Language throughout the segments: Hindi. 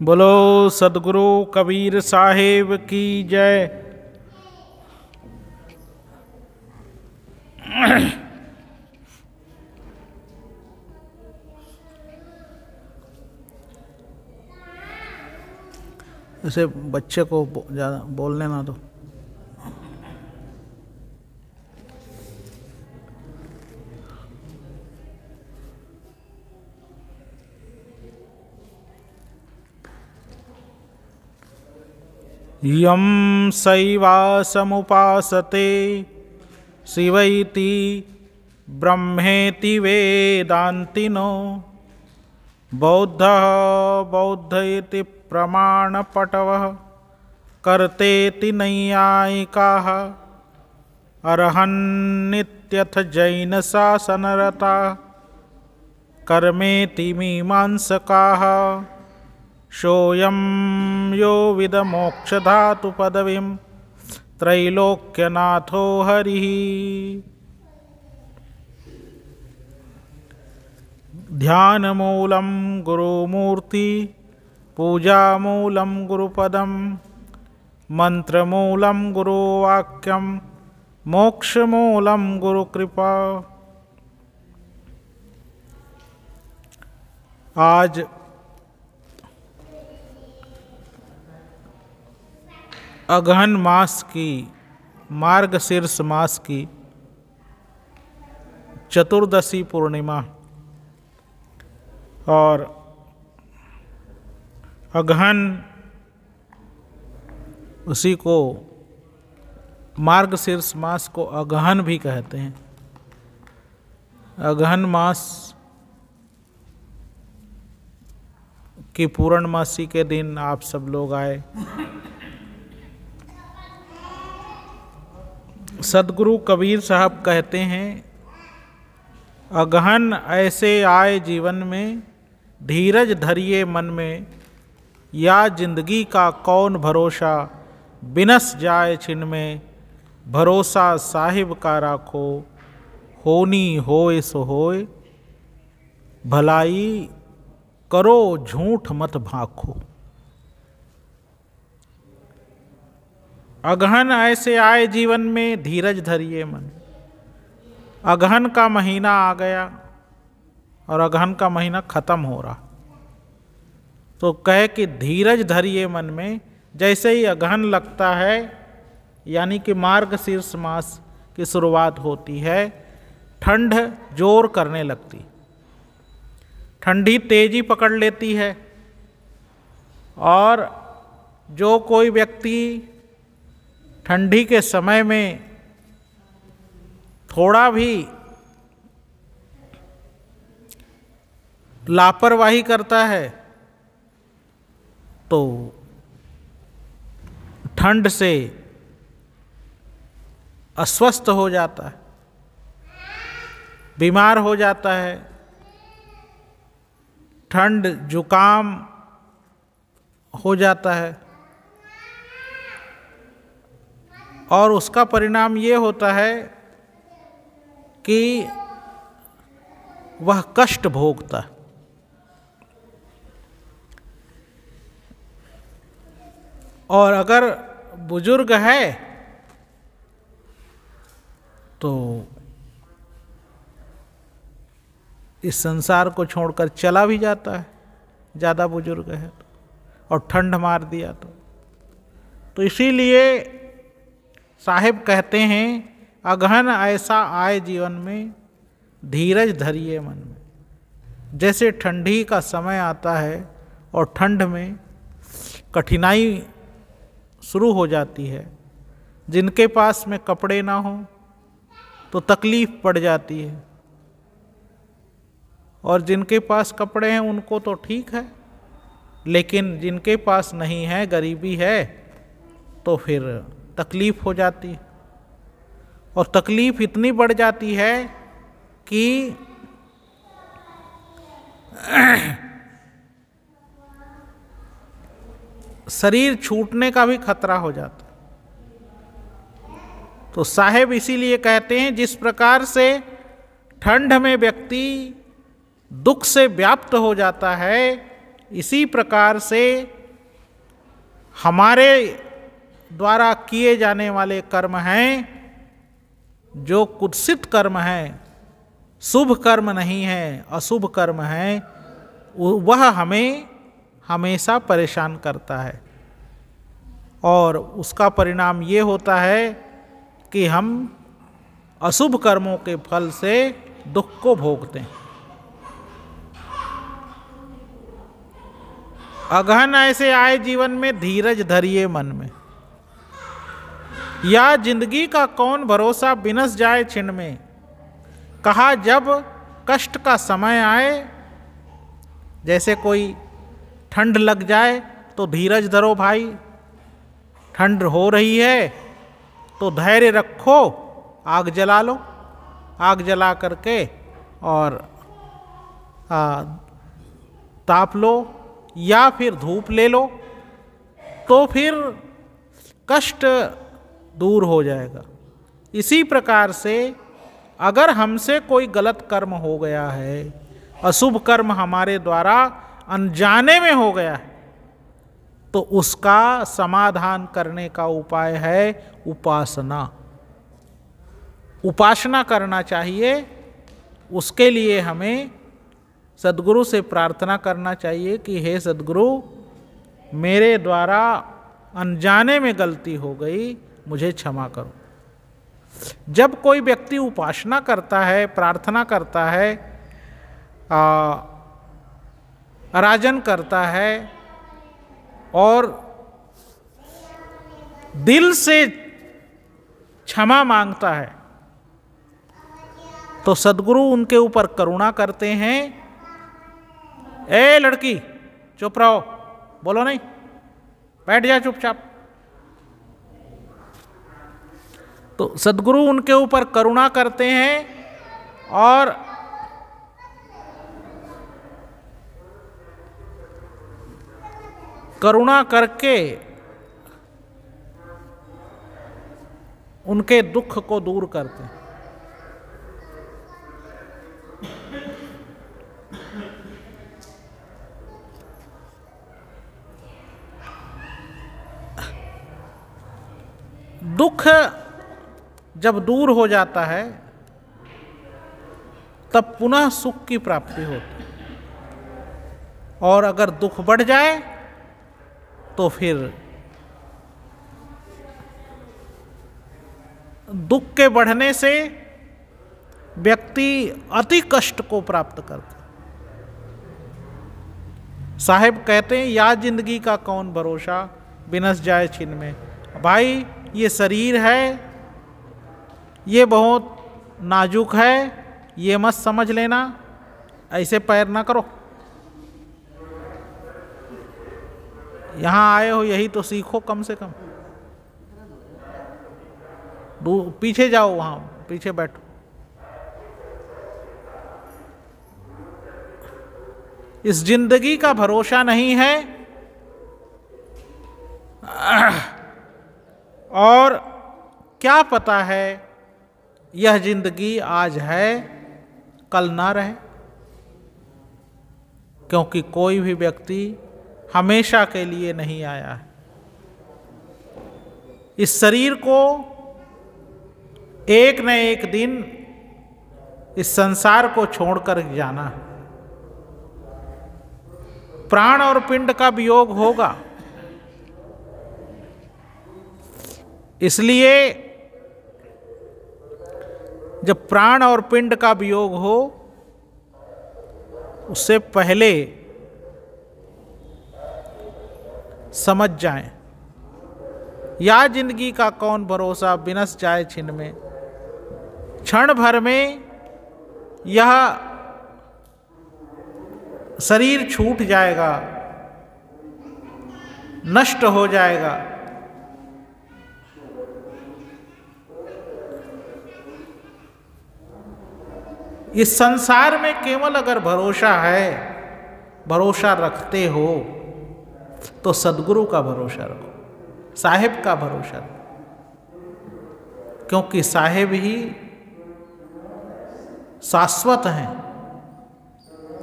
बोलो सदगुरु कबीर साहेब की जय। ऐसे बच्चे को ज़्यादा बोलने ना दो। यं शैवासमुपासते शिवैति ब्रह्मेति वेदान्तिनो बौद्धः बौद्ध इति प्रमाणपटवः कर्तेति नैयायिकाः अर्हन्नित्यथ जैनशासनरता कर्मेति मीमांसकाः सोऽयं यो विदमोक्षधातुपदवीं त्रैलोक्यनाथो हरिः। ध्यानमूलं गुरुमूर्ति पूजामूलं गुरुपदं मंत्रमूलं गुरुवाक्यं मोक्षमूलं गुरुकृपा। आज अगहन मास की मार्गशीर्ष मास की चतुर्दशी पूर्णिमा और अगहन उसी को मार्गशीर्ष मास को अगहन भी कहते हैं। अगहन मास की पूर्णमासी के दिन आप सब लोग आए। सदगुरु कबीर साहब कहते हैं, अगहन ऐसे आए जीवन में धीरज धरिए मन में, या जिंदगी का कौन भरोसा बिनस जाए छिन में। भरोसा साहिब का राखो होनी होए सो होए, भलाई करो झूठ मत भाखो। अगहन ऐसे आए जीवन में धीरज धरिए मन। अगहन का महीना आ गया और अगहन का महीना खत्म हो रहा, तो कहे कि धीरज धरिए मन में। जैसे ही अगहन लगता है यानी कि मार्गशीर्ष मास की शुरुआत होती है, ठंड जोर करने लगती, ठंडी तेजी पकड़ लेती है और जो कोई व्यक्ति ठंडी के समय में थोड़ा भी लापरवाही करता है तो ठंड से अस्वस्थ हो जाता है, बीमार हो जाता है। ठंड जुकाम हो जाता है और उसका परिणाम ये होता है कि वह कष्ट भोगता। और अगर बुजुर्ग है तो इस संसार को छोड़कर चला भी जाता है, ज़्यादा बुजुर्ग है तो, और ठंड मार दिया तो इसीलिए साहिब कहते हैं, अगहन ऐसा आए जीवन में धीरज धरिए मन में। जैसे ठंडी का समय आता है और ठंड में कठिनाई शुरू हो जाती है, जिनके पास में कपड़े ना हो तो तकलीफ पड़ जाती है, और जिनके पास कपड़े हैं उनको तो ठीक है, लेकिन जिनके पास नहीं है, गरीबी है, तो फिर तकलीफ हो जाती है। और तकलीफ इतनी बढ़ जाती है कि शरीर छूटने का भी खतरा हो जाता है। तो साहेब इसीलिए कहते हैं, जिस प्रकार से ठंड में व्यक्ति दुख से व्याप्त हो जाता है, इसी प्रकार से हमारे द्वारा किए जाने वाले कर्म हैं जो कुत्सित कर्म हैं, शुभ कर्म नहीं है, अशुभ कर्म है, वह हमें हमेशा परेशान करता है और उसका परिणाम ये होता है कि हम अशुभ कर्मों के फल से दुख को भोगते हैं। अगहन ऐसे आए जीवन में, धीरज धरिए मन में। या जिंदगी का कौन भरोसा, बिनस जाए छिन में। कहा जब कष्ट का समय आए, जैसे कोई ठंड लग जाए तो धीरज धरो भाई, ठंड हो रही है तो धैर्य रखो, आग जला लो, आग जला करके और ताप लो या फिर धूप ले लो, तो फिर कष्ट दूर हो जाएगा। इसी प्रकार से अगर हमसे कोई गलत कर्म हो गया है, अशुभ कर्म हमारे द्वारा अनजाने में हो गया है, तो उसका समाधान करने का उपाय है उपासना। उपासना करना चाहिए। उसके लिए हमें सद्गुरु से प्रार्थना करना चाहिए कि हे सद्गुरु, मेरे द्वारा अनजाने में गलती हो गई, मुझे क्षमा करो। जब कोई व्यक्ति उपासना करता है, प्रार्थना करता है, आराधन करता है और दिल से क्षमा मांगता है, तो सद्गुरु उनके ऊपर करुणा करते हैं। ए लड़की, चुप रहो, बोलो नहीं, बैठ जा चुपचाप। तो सद्गुरु उनके ऊपर करुणा करते हैं और करुणा करके उनके दुख को दूर करते हैं। दुख जब दूर हो जाता है तब पुनः सुख की प्राप्ति होती है, और अगर दुख बढ़ जाए तो फिर दुख के बढ़ने से व्यक्ति अति कष्ट को प्राप्त करता है। साहिब कहते हैं, या जिंदगी का कौन भरोसा, बिनस जाए छिन में। भाई, ये शरीर है, ये बहुत नाजुक है, ये मत समझ लेना, ऐसे पैर ना करो। यहाँ आए हो यही तो सीखो, कम से कम पीछे जाओ, वहाँ पीछे बैठो। इस जिंदगी का भरोसा नहीं है और क्या पता है यह जिंदगी आज है कल ना रहे, क्योंकि कोई भी व्यक्ति हमेशा के लिए नहीं आया है। इस शरीर को एक न एक दिन इस संसार को छोड़कर जाना है। प्राण और पिंड का वियोग होगा, इसलिए जब प्राण और पिंड का वियोग हो, उससे पहले समझ जाएं, या जिंदगी का कौन भरोसा, बिनस जाए छिन में। क्षण भर में यह शरीर छूट जाएगा, नष्ट हो जाएगा। इस संसार में केवल अगर भरोसा है, भरोसा रखते हो, तो सद्गुरु का भरोसा रखो, साहिब का भरोसा रखो, क्योंकि साहिब ही शाश्वत हैं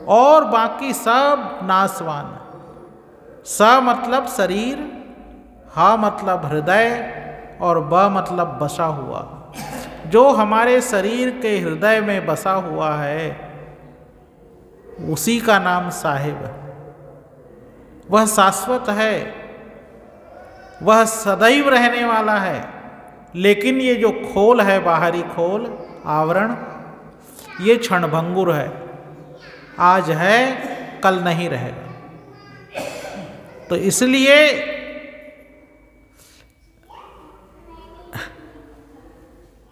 और बाकी सब नाशवान है। स मतलब शरीर, ह मतलब हृदय और ब मतलब बसा हुआ। जो हमारे शरीर के हृदय में बसा हुआ है उसी का नाम साहिब है। वह शाश्वत है, वह सदैव रहने वाला है। लेकिन ये जो खोल है, बाहरी खोल, आवरण, ये क्षणभंगुर है। आज है, कल नहीं रहेगा। तो इसलिए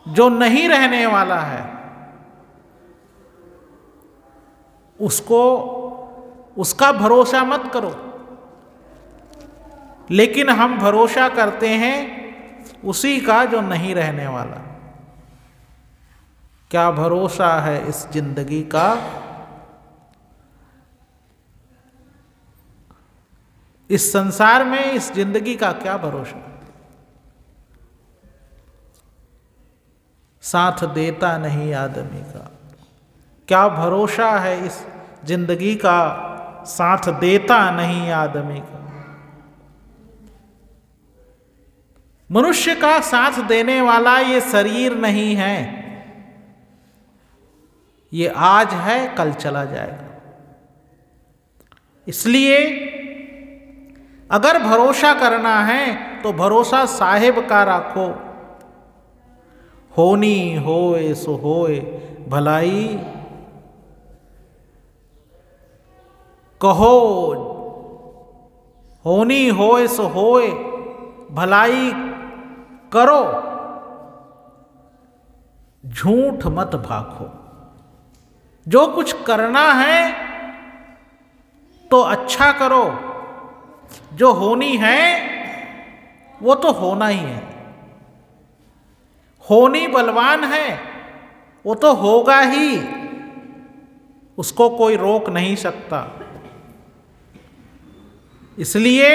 जो नहीं रहने वाला है उसको, उसका भरोसा मत करो। लेकिन हम भरोसा करते हैं उसी का जो नहीं रहने वाला। क्या भरोसा है इस जिंदगी का? इस संसार में इस जिंदगी का क्या भरोसा? साथ देता नहीं आदमी का। क्या भरोसा है इस जिंदगी का? साथ देता नहीं आदमी का। मनुष्य का साथ देने वाला ये शरीर नहीं है। ये आज है, कल चला जाएगा। इसलिए अगर भरोसा करना है तो भरोसा साहिब का रखो। होनी होए सो होए भलाई, कहो होनी होए सो होए भलाई करो, झूठ मत भाखो। जो कुछ करना है तो अच्छा करो। जो होनी है वो तो होना ही है। होनी बलवान है, वो तो होगा ही, उसको कोई रोक नहीं सकता। इसलिए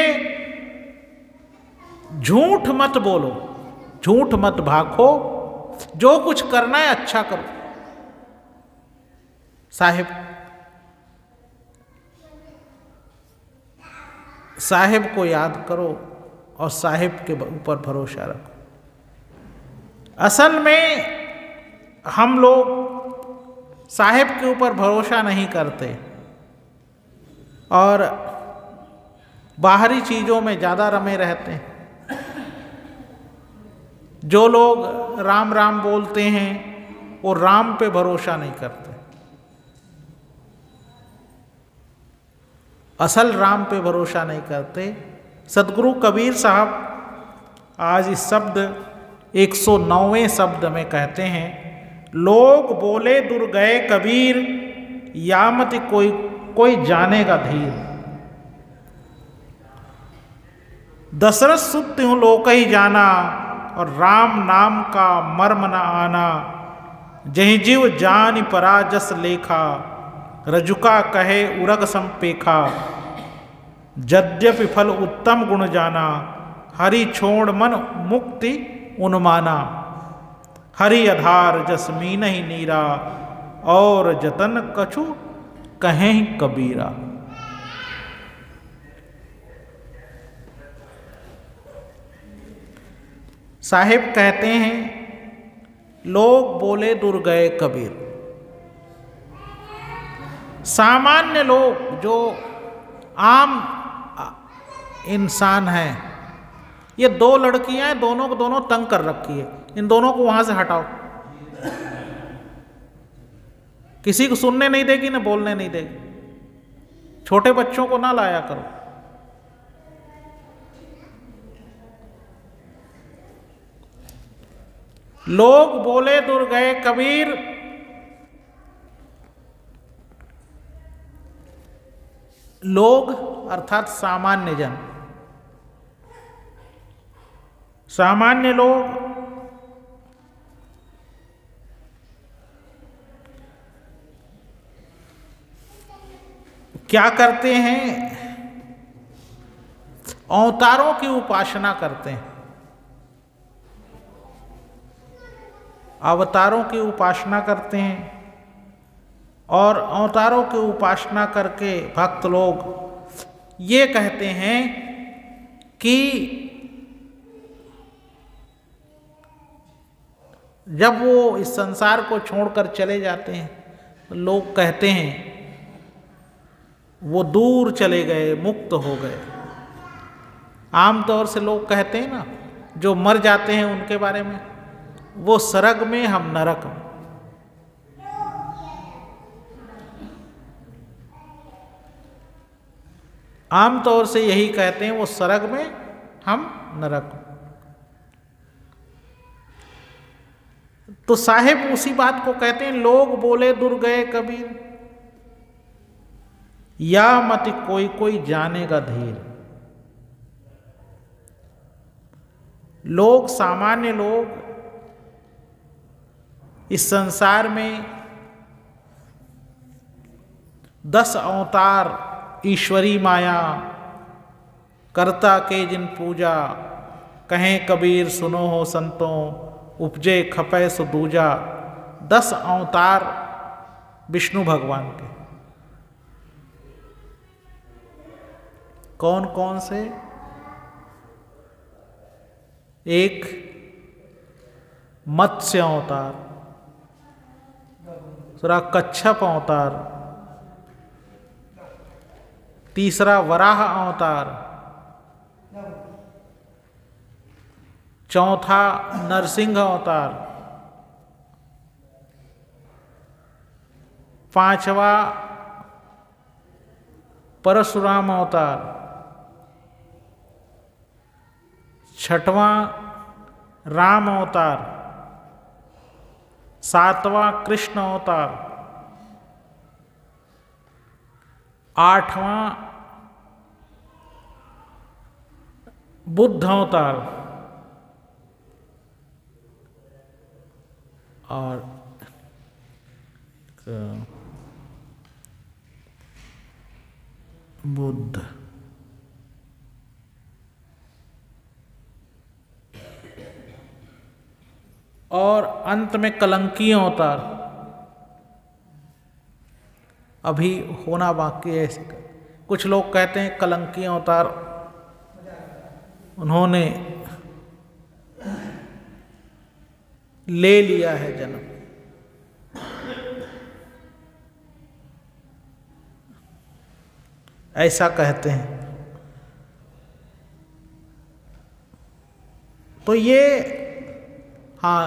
झूठ मत बोलो, झूठ मत भाखो। जो कुछ करना है अच्छा करो। साहिब को याद करो और साहिब के ऊपर भरोसा रखो। असल में हम लोग साहिब के ऊपर भरोसा नहीं करते और बाहरी चीज़ों में ज़्यादा रमे रहते हैं। जो लोग राम राम बोलते हैं वो राम पे भरोसा नहीं करते, असल राम पे भरोसा नहीं करते। सदगुरु कबीर साहब आज इस शब्द 109वें शब्द में कहते हैं, लोग बोले दूर गए कबीर, यामत कोई जानेगा धीर। दशरथ सुत त्यों लोक ही जाना, और राम नाम का मर्म न आना। जहि जीव जान पराजस लेखा, रजुका कहे उरग संपेखा। यद्यपि फल उत्तम गुण जाना, हरि छोड़ मन मुक्ति उन्माना। हरि आधार जसमीन ही नीरा, और जतन कछु कहें कबीरा। साहिब कहते हैं, लोग बोले दूर गए कबीर। सामान्य लोग जो आम इंसान हैं, ये दो लड़कियां हैं, दोनों को दोनों तंग कर रखी है, इन दोनों को वहां से हटाओ। किसी को सुनने नहीं देगी ना बोलने नहीं देगी। छोटे बच्चों को ना लाया करो। लोग बोले दूर गए कबीर, लोग अर्थात सामान्य जन, सामान्य लोग क्या करते हैं? अवतारों की उपासना करते हैं। अवतारों की उपासना करते हैं और अवतारों की उपासना करके भक्त लोग ये कहते हैं कि जब वो इस संसार को छोड़कर चले जाते हैं तो लोग कहते हैं वो दूर चले गए, मुक्त हो गए। आमतौर से लोग कहते हैं ना, जो मर जाते हैं उनके बारे में, वो स्वर्ग में, हम नरक में। आमतौर से यही कहते हैं, वो स्वर्ग में, हम नरक में। तो साहेब उसी बात को कहते हैं, लोग बोले दूर गए कबीर, या मत कोई कोई जानेगा धीर। लोग, सामान्य लोग इस संसार में 10 अवतार ईश्वरी माया करता के जिन पूजा, कहें कबीर सुनो हो संतों, उपजे खपै सो दूजा। 10 अवतार विष्णु भगवान के। कौन कौन से? एक मत्स्य अवतार, दूसरा कच्छप अवतार, तीसरा वराह अवतार, चौथा नरसिंह अवतार, पांचवा परशुराम अवतार, छठवां राम अवतार, सातवां कृष्ण अवतार, आठवां बुद्ध अवतार और बुद्ध, और अंत में कलंकी अवतार अभी होना बाकी है। कुछ लोग कहते हैं कलंकी अवतार उन्होंने ले लिया है जन्म। ऐसा कहते हैं। तो ये हाँ,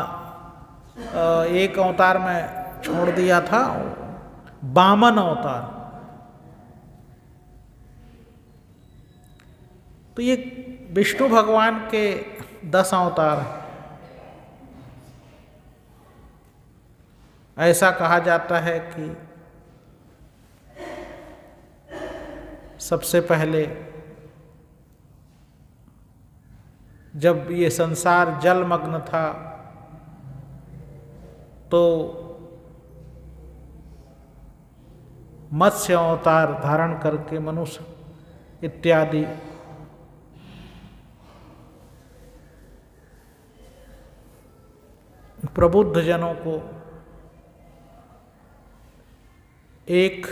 एक अवतार में छोड़ दिया था, वामन अवतार। तो ये विष्णु भगवान के 10 अवतार हैं। ऐसा कहा जाता है कि सबसे पहले जब ये संसार जलमग्न था तो मत्स्य अवतार धारण करके मनुष्य इत्यादि प्रबुद्ध जनों को एक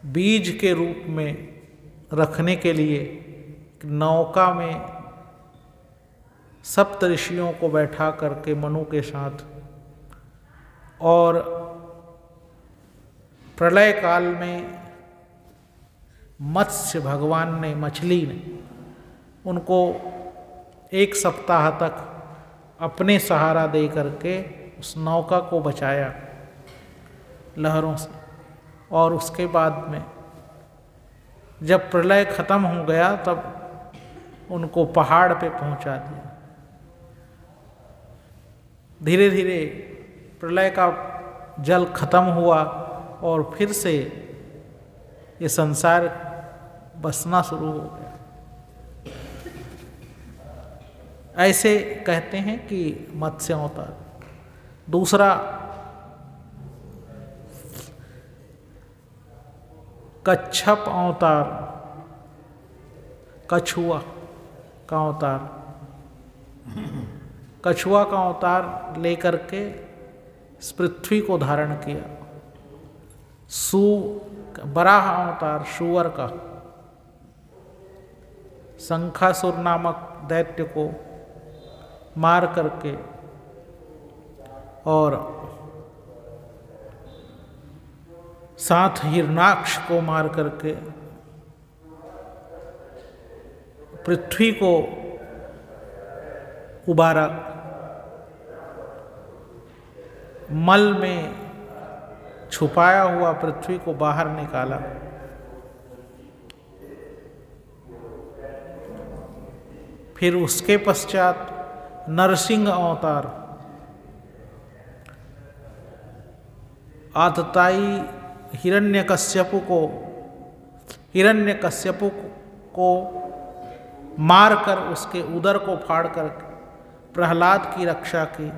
बीज के रूप में रखने के लिए नौका में सप्त ऋषियों को बैठा करके मनु के साथ, और प्रलय काल में मत्स्य भगवान ने, मछली ने उनको 1 सप्ताह तक अपने सहारा दे करके उस नौका को बचाया लहरों से। और उसके बाद में जब प्रलय खत्म हो गया तब उनको पहाड़ पे पहुंचा दिया। धीरे धीरे प्रलय का जल खत्म हुआ और फिर से ये संसार बसना शुरू हो गया। ऐसे कहते हैं कि मत्स्य अवतार। दूसरा कच्छप अवतार, कछुआ का अवतार। कछुआ का अवतार लेकर के इस पृथ्वी को धारण किया। सू बराह अवतार सूअर का शंखासुर नामक दैत्य को मार करके और साथ हिरणाक्ष को मार करके पृथ्वी को उबारा, मल में छुपाया हुआ पृथ्वी को बाहर निकाला। फिर उसके पश्चात नरसिंह अवतार आतताई हिरण्यकश्यपु को मारकर उसके उदर को फाड़ कर प्रहलाद की रक्षा की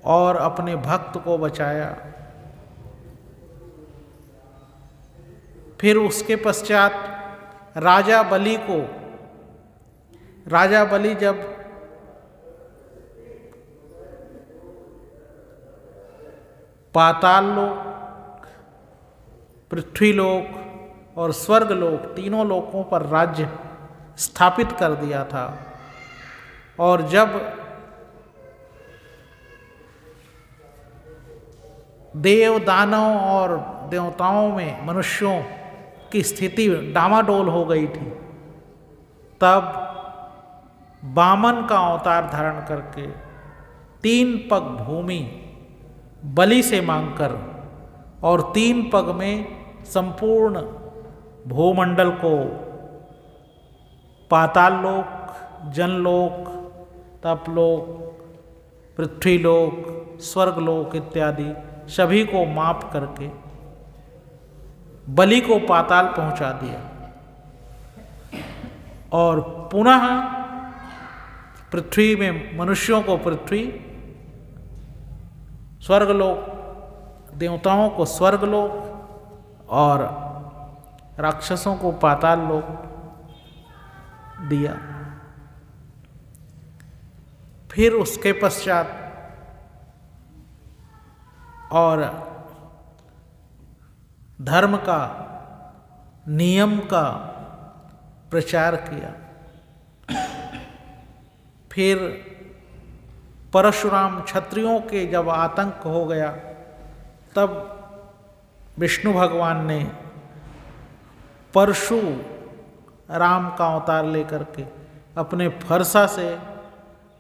और अपने भक्त को बचाया। फिर उसके पश्चात राजा बलि जब पाताल लोक, पृथ्वीलोक और स्वर्गलोक तीनों लोकों पर राज्य स्थापित कर दिया था, और जब देव दानव और देवताओं में मनुष्यों की स्थिति डामाडोल हो गई थी, तब वामन का अवतार धारण करके 3 पग भूमि बलि से मांगकर और 3 पग में संपूर्ण भूमंडल को, पाताल लोक, जनलोक, तपलोक, पृथ्वीलोक, स्वर्गलोक इत्यादि सभी को माप करके बलि को पाताल पहुंचा दिया और पुनः पृथ्वी में मनुष्यों को पृथ्वी, स्वर्गलोक, देवताओं को स्वर्गलोक और राक्षसों को पाताल लोक दिया। फिर उसके पश्चात और धर्म का, नियम का प्रचार किया। फिर परशुराम क्षत्रियों के जब आतंक हो गया, तब विष्णु भगवान ने परशु राम का अवतार लेकर के अपने फरसा से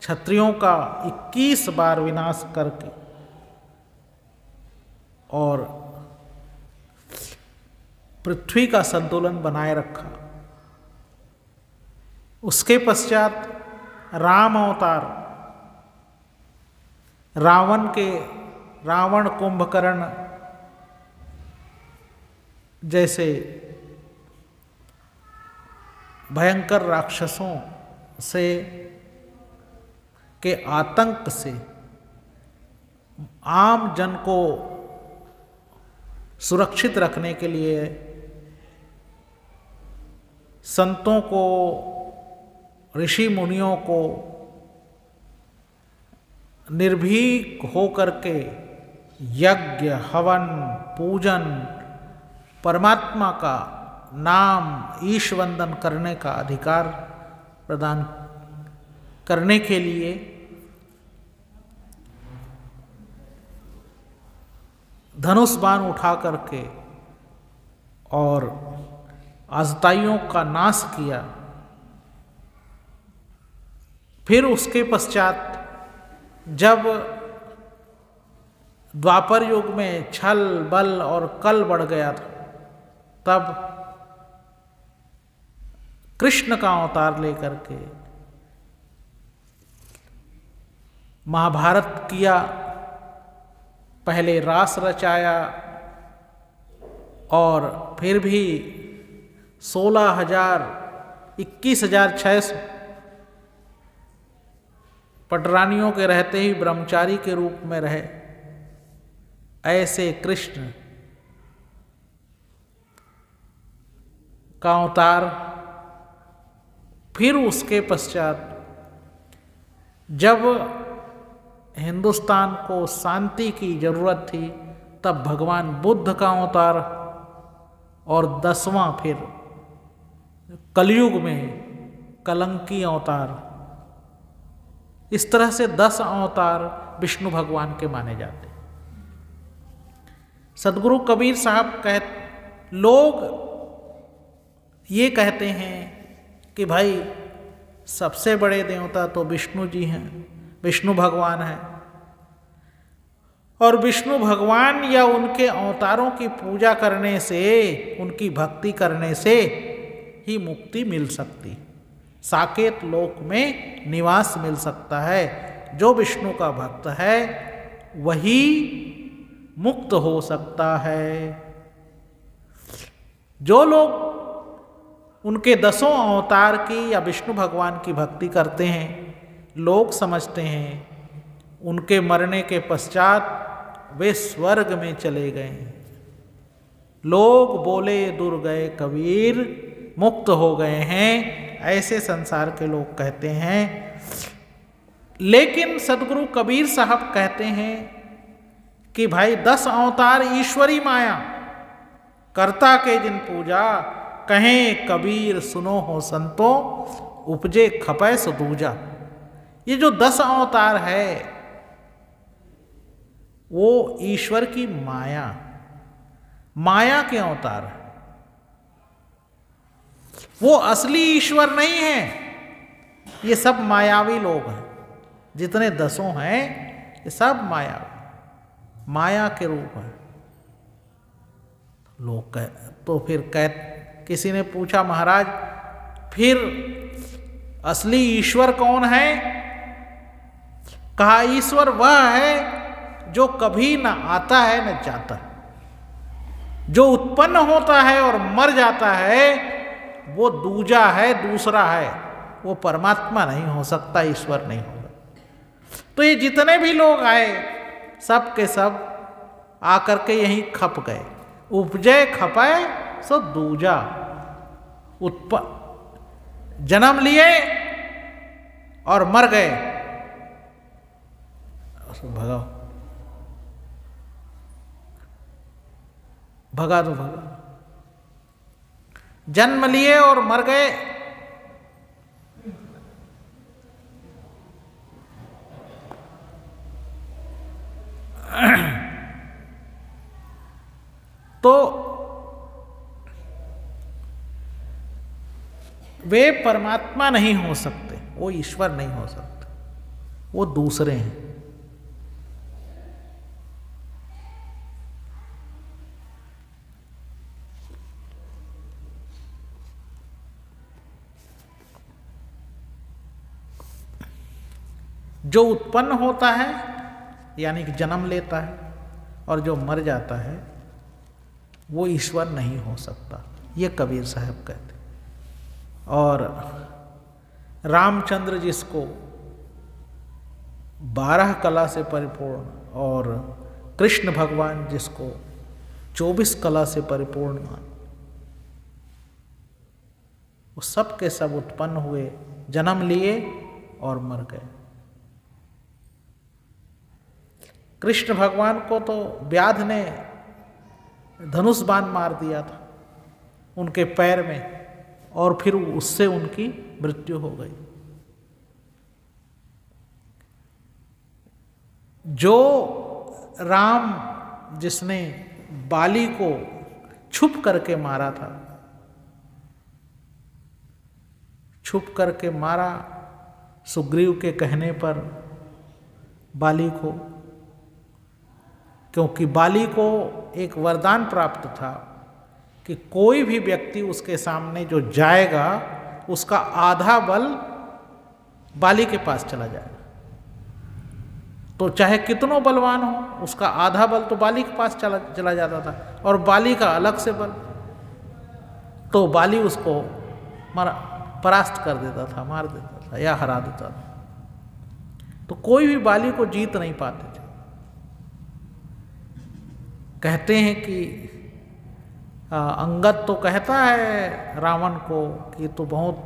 क्षत्रियों का 21 बार विनाश करके और पृथ्वी का संतुलन बनाए रखा। उसके पश्चात राम अवतार रावण कुंभकर्ण जैसे भयंकर राक्षसों से के आतंक से आम जन को सुरक्षित रखने के लिए संतों को, ऋषि मुनियों को निर्भीक होकर के यज्ञ, हवन, पूजन, परमात्मा का नाम, ईश वंदन करने का अधिकार प्रदान करने के लिए धनुष बाण उठा करके और अजताइयों का नाश किया। फिर उसके पश्चात जब द्वापर युग में छल, बल और कल बढ़ गया था, तब कृष्ण का अवतार लेकर के महाभारत किया, पहले रास रचाया और फिर भी 21,600 पटरानियों के रहते ही ब्रह्मचारी के रूप में रहे। ऐसे कृष्ण का अवतार। फिर उसके पश्चात जब हिंदुस्तान को शांति की जरूरत थी, तब भगवान बुद्ध का अवतार, और 10वां फिर कलयुग में कलंकी अवतार। इस तरह से 10 अवतार विष्णु भगवान के माने जाते। सदगुरु कबीर साहब लोग ये कहते हैं कि भाई सबसे बड़े देवता तो विष्णु जी हैं, विष्णु भगवान हैं, और विष्णु भगवान या उनके अवतारों की पूजा करने से, उनकी भक्ति करने से ही मुक्ति मिल सकती, साकेत लोक में निवास मिल सकता है। जो विष्णु का भक्त है वही मुक्त हो सकता है। जो लोग उनके 10 अवतार की या विष्णु भगवान की भक्ति करते हैं, लोग समझते हैं उनके मरने के पश्चात वे स्वर्ग में चले गए। लोग बोले दूर गए कबीर, मुक्त हो गए हैं, ऐसे संसार के लोग कहते हैं। लेकिन सदगुरु कबीर साहब कहते हैं कि भाई 10 अवतार ईश्वरी माया, कर्ता के जिन पूजा, कहें कबीर सुनो हो संतो, उपजे खपै सो दूजा। ये जो 10 अवतार है वो ईश्वर की माया, माया के अवतार है, वो असली ईश्वर नहीं है। ये सब मायावी लोग हैं, जितने 10 हैं ये सब मायावी, माया के रूप है। लोग तो फिर किसी ने पूछा महाराज फिर असली ईश्वर कौन है? कहा ईश्वर वह है जो कभी न आता है न जाता है, जो उत्पन्न होता है और मर जाता है, वो दूजा है, दूसरा है, वो परमात्मा नहीं हो सकता, ईश्वर नहीं होगा। तो ये जितने भी लोग आए सब के सब आकर के यहीं खप गए। उपजे खपाए सो दूजा, जन्म लिए और मर गए। भगा दो, भगा। जन्म लिए और मर गए। तो वे परमात्मा नहीं हो सकते, वो ईश्वर नहीं हो सकते, वो दूसरे हैं। जो उत्पन्न होता है यानी कि जन्म लेता है, और जो मर जाता है वो ईश्वर नहीं हो सकता, ये कबीर साहब कहते। और रामचंद्र जिसको 12 कला से परिपूर्ण, और कृष्ण भगवान जिसको 24 कला से परिपूर्ण मान, वो सब के सब उत्पन्न हुए, जन्म लिए और मर गए। कृष्ण भगवान को तो व्याध ने धनुष बाण मार दिया था उनके पैर में, और फिर उससे उनकी मृत्यु हो गई। जो राम जिसने बाली को छुप करके मारा था, छुप करके मारा सुग्रीव के कहने पर बाली को, क्योंकि बाली को एक वरदान प्राप्त था कि कोई भी व्यक्ति उसके सामने जो जाएगा उसका आधा बल बाली के पास चला जाएगा। तो चाहे कितनों बलवान हो, उसका आधा बल तो बाली के पास चला जाता था, और बाली का अलग से बल, तो बाली उसको परास्त कर देता था, मार देता था या हरा देता था। तो कोई भी बाली को जीत नहीं पाते थे। कहते हैं कि अंगद तो कहता है रावण को कि तू बहुत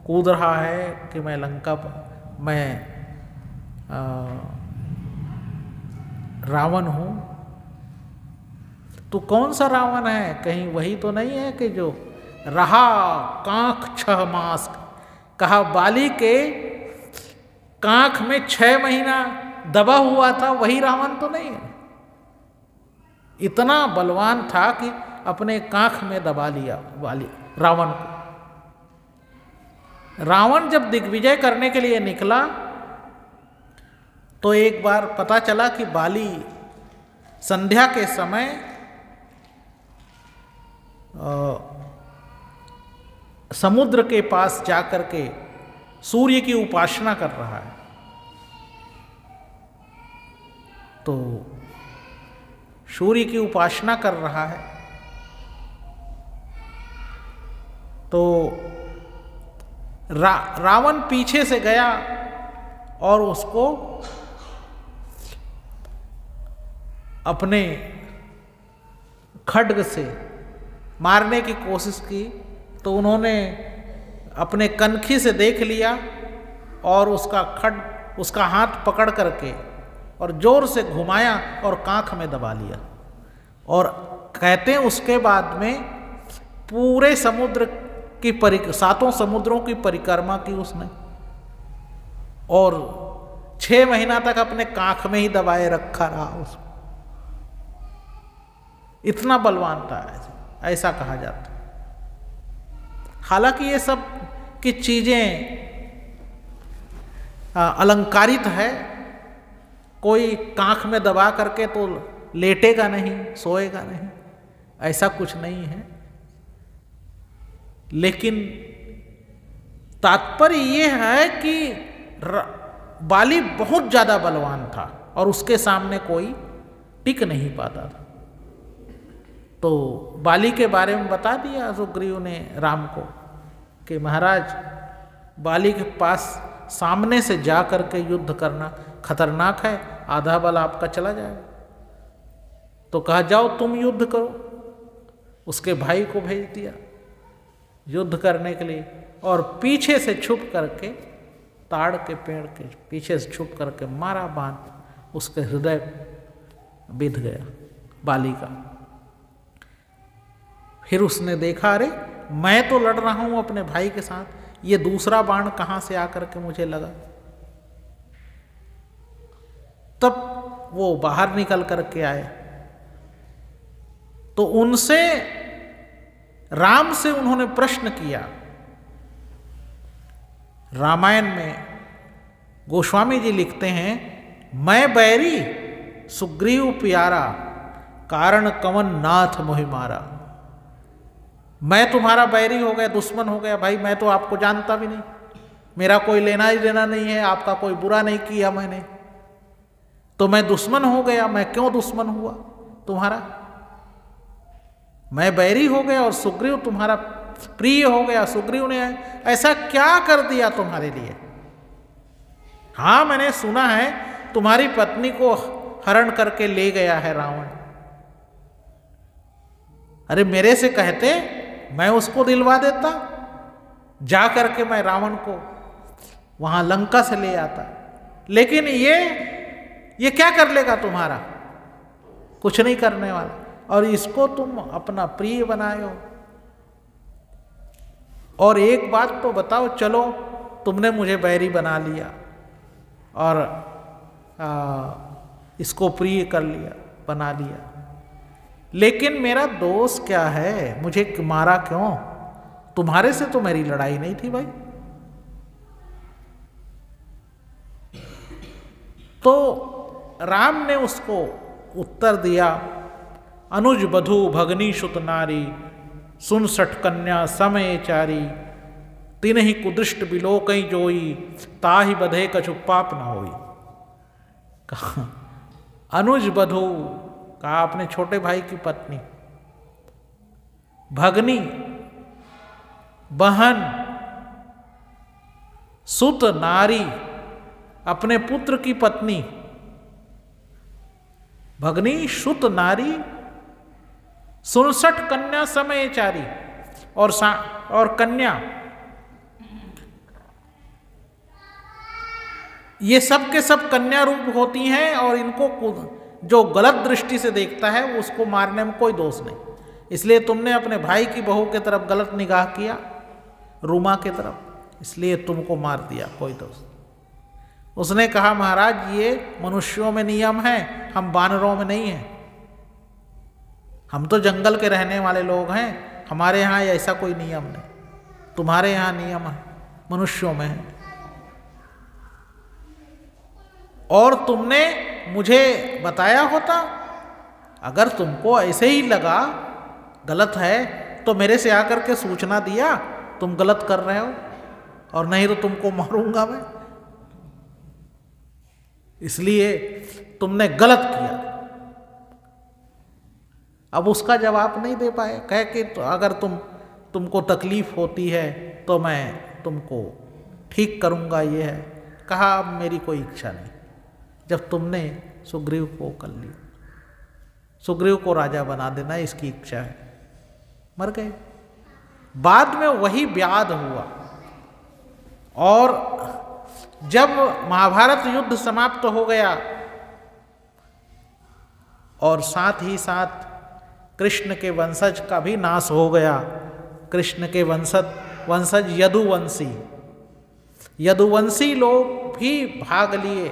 कूद रहा है कि मैं लंका, मैं रावण हूँ, तू कौन सा रावण है? कहीं वही तो नहीं है कि जो रहा कांख 6 मास। कहा बाली के कांख में 6 महीना दबा हुआ था, वही रावण तो नहीं है? इतना बलवान था कि अपने कांख में दबा लिया बाली रावण को। रावण जब दिग्विजय करने के लिए निकला तो एक बार पता चला कि बाली संध्या के समय समुद्र के पास जाकर के सूर्य की उपासना कर रहा है। तो सूर्य की उपासना कर रहा है तो रावण पीछे से गया और उसको अपने खड्ग से मारने की कोशिश की। तो उन्होंने अपने कनखी से देख लिया और उसका हाथ पकड़ करके और जोर से घुमाया और कांख में दबा लिया। और कहते हैं उसके बाद में पूरे समुद्र की 7 समुद्रों की परिक्रमा की उसने, और 6 महीना तक अपने कांख में ही दबाए रखा रहा उसको। इतना बलवान था, ऐसा कहा जाता। हालांकि ये सब की चीजें अलंकारित है, कोई कांख में दबा करके तो लेटेगा नहीं, सोएगा नहीं, ऐसा कुछ नहीं है। लेकिन तात्पर्य ये है कि बाली बहुत ज्यादा बलवान था और उसके सामने कोई टिक नहीं पाता था। तो बाली के बारे में बता दिया सुग्रीव ने राम को कि महाराज बाली के पास सामने से जा करके युद्ध करना खतरनाक है, आधा बल आपका चला जाएगा। तो कहा जाओ तुम युद्ध करो। उसके भाई को भेज दिया युद्ध करने के लिए, और पीछे से छुप करके ताड़ के पेड़ के पीछे से छुप करके मारा बाण, उसके हृदय बिध गया बाली का। फिर उसने देखा अरे मैं तो लड़ रहा हूं अपने भाई के साथ, ये दूसरा बाण कहां से आकर के मुझे लगा। तब वो बाहर निकल करके आए तो उनसे राम से उन्होंने प्रश्न किया। रामायण में गोस्वामी जी लिखते हैं, मैं बैरी सुग्रीव प्यारा, कारण कवन नाथ मोहि मारा। मैं तुम्हारा बैरी हो गया, दुश्मन हो गया भाई, मैं तो आपको जानता भी नहीं, मेरा कोई लेना ही देना नहीं है, आपका कोई बुरा नहीं किया मैंने, तो मैं दुश्मन हो गया। मैं क्यों दुश्मन हुआ तुम्हारा? मैं बैरी हो गया और सुग्रीव तुम्हारा प्रिय हो गया। सुग्रीव ने ऐसा क्या कर दिया तुम्हारे लिए? हाँ मैंने सुना है तुम्हारी पत्नी को हरण करके ले गया है रावण। अरे मेरे से कहते मैं उसको दिलवा देता, जा करके मैं रावण को वहां लंका से ले आता। लेकिन ये क्या कर लेगा तुम्हारा? कुछ नहीं करने वाला, और इसको तुम अपना प्रिय बनाए हो। और एक बात तो बताओ, चलो तुमने मुझे बैरी बना लिया और इसको प्रिय कर लिया, बना लिया, लेकिन मेरा दोष क्या है? मुझे मारा क्यों? तुम्हारे से तो मेरी लड़ाई नहीं थी भाई। तो राम ने उसको उत्तर दिया, अनुज बधु भगनी सुत नारी, सुन सठ कन्या समय चारी, तीन ही कुदृष्ट बिलोकई जोई, ताहि बधे कछु पाप न होई। कहा अनुज बधु, कहा अपने छोटे भाई की पत्नी, भगनी बहन, सुत नारी अपने पुत्र की पत्नी, भगनी सुत नारी, 67 कन्या समय चारी, और कन्या, ये सब के सब कन्या रूप होती हैं और इनको जो गलत दृष्टि से देखता है उसको मारने में कोई दोष नहीं। इसलिए तुमने अपने भाई की बहू की तरफ गलत निगाह किया, रूमा की तरफ, इसलिए तुमको मार दिया, कोई दोष। उसने कहा महाराज ये मनुष्यों में नियम है, हम वानरों में नहीं हैं, हम तो जंगल के रहने वाले लोग हैं, हमारे यहाँ ऐसा कोई नियम नहीं, तुम्हारे यहाँ नियम है, मनुष्यों में है। और तुमने मुझे बताया होता, अगर तुमको ऐसे ही लगा गलत है तो मेरे से आकर के सूचना दिया तुम गलत कर रहे हो, और नहीं तो तुमको मारूंगा मैं, इसलिए तुमने गलत किया। अब उसका जवाब नहीं दे पाए, कहे कि तो अगर तुमको तकलीफ होती है तो मैं तुमको ठीक करूंगा, ये है। कहा अब मेरी कोई इच्छा नहीं, जब तुमने सुग्रीव को कर लिया, सुग्रीव को राजा बना देना इसकी इच्छा है, मर गए। बाद में वही व्याध हुआ, और जब महाभारत युद्ध समाप्त हो गया और साथ ही साथ कृष्ण के वंशज का भी नाश हो गया, कृष्ण के वंशज यदुवंशी लोग भी भाग लिए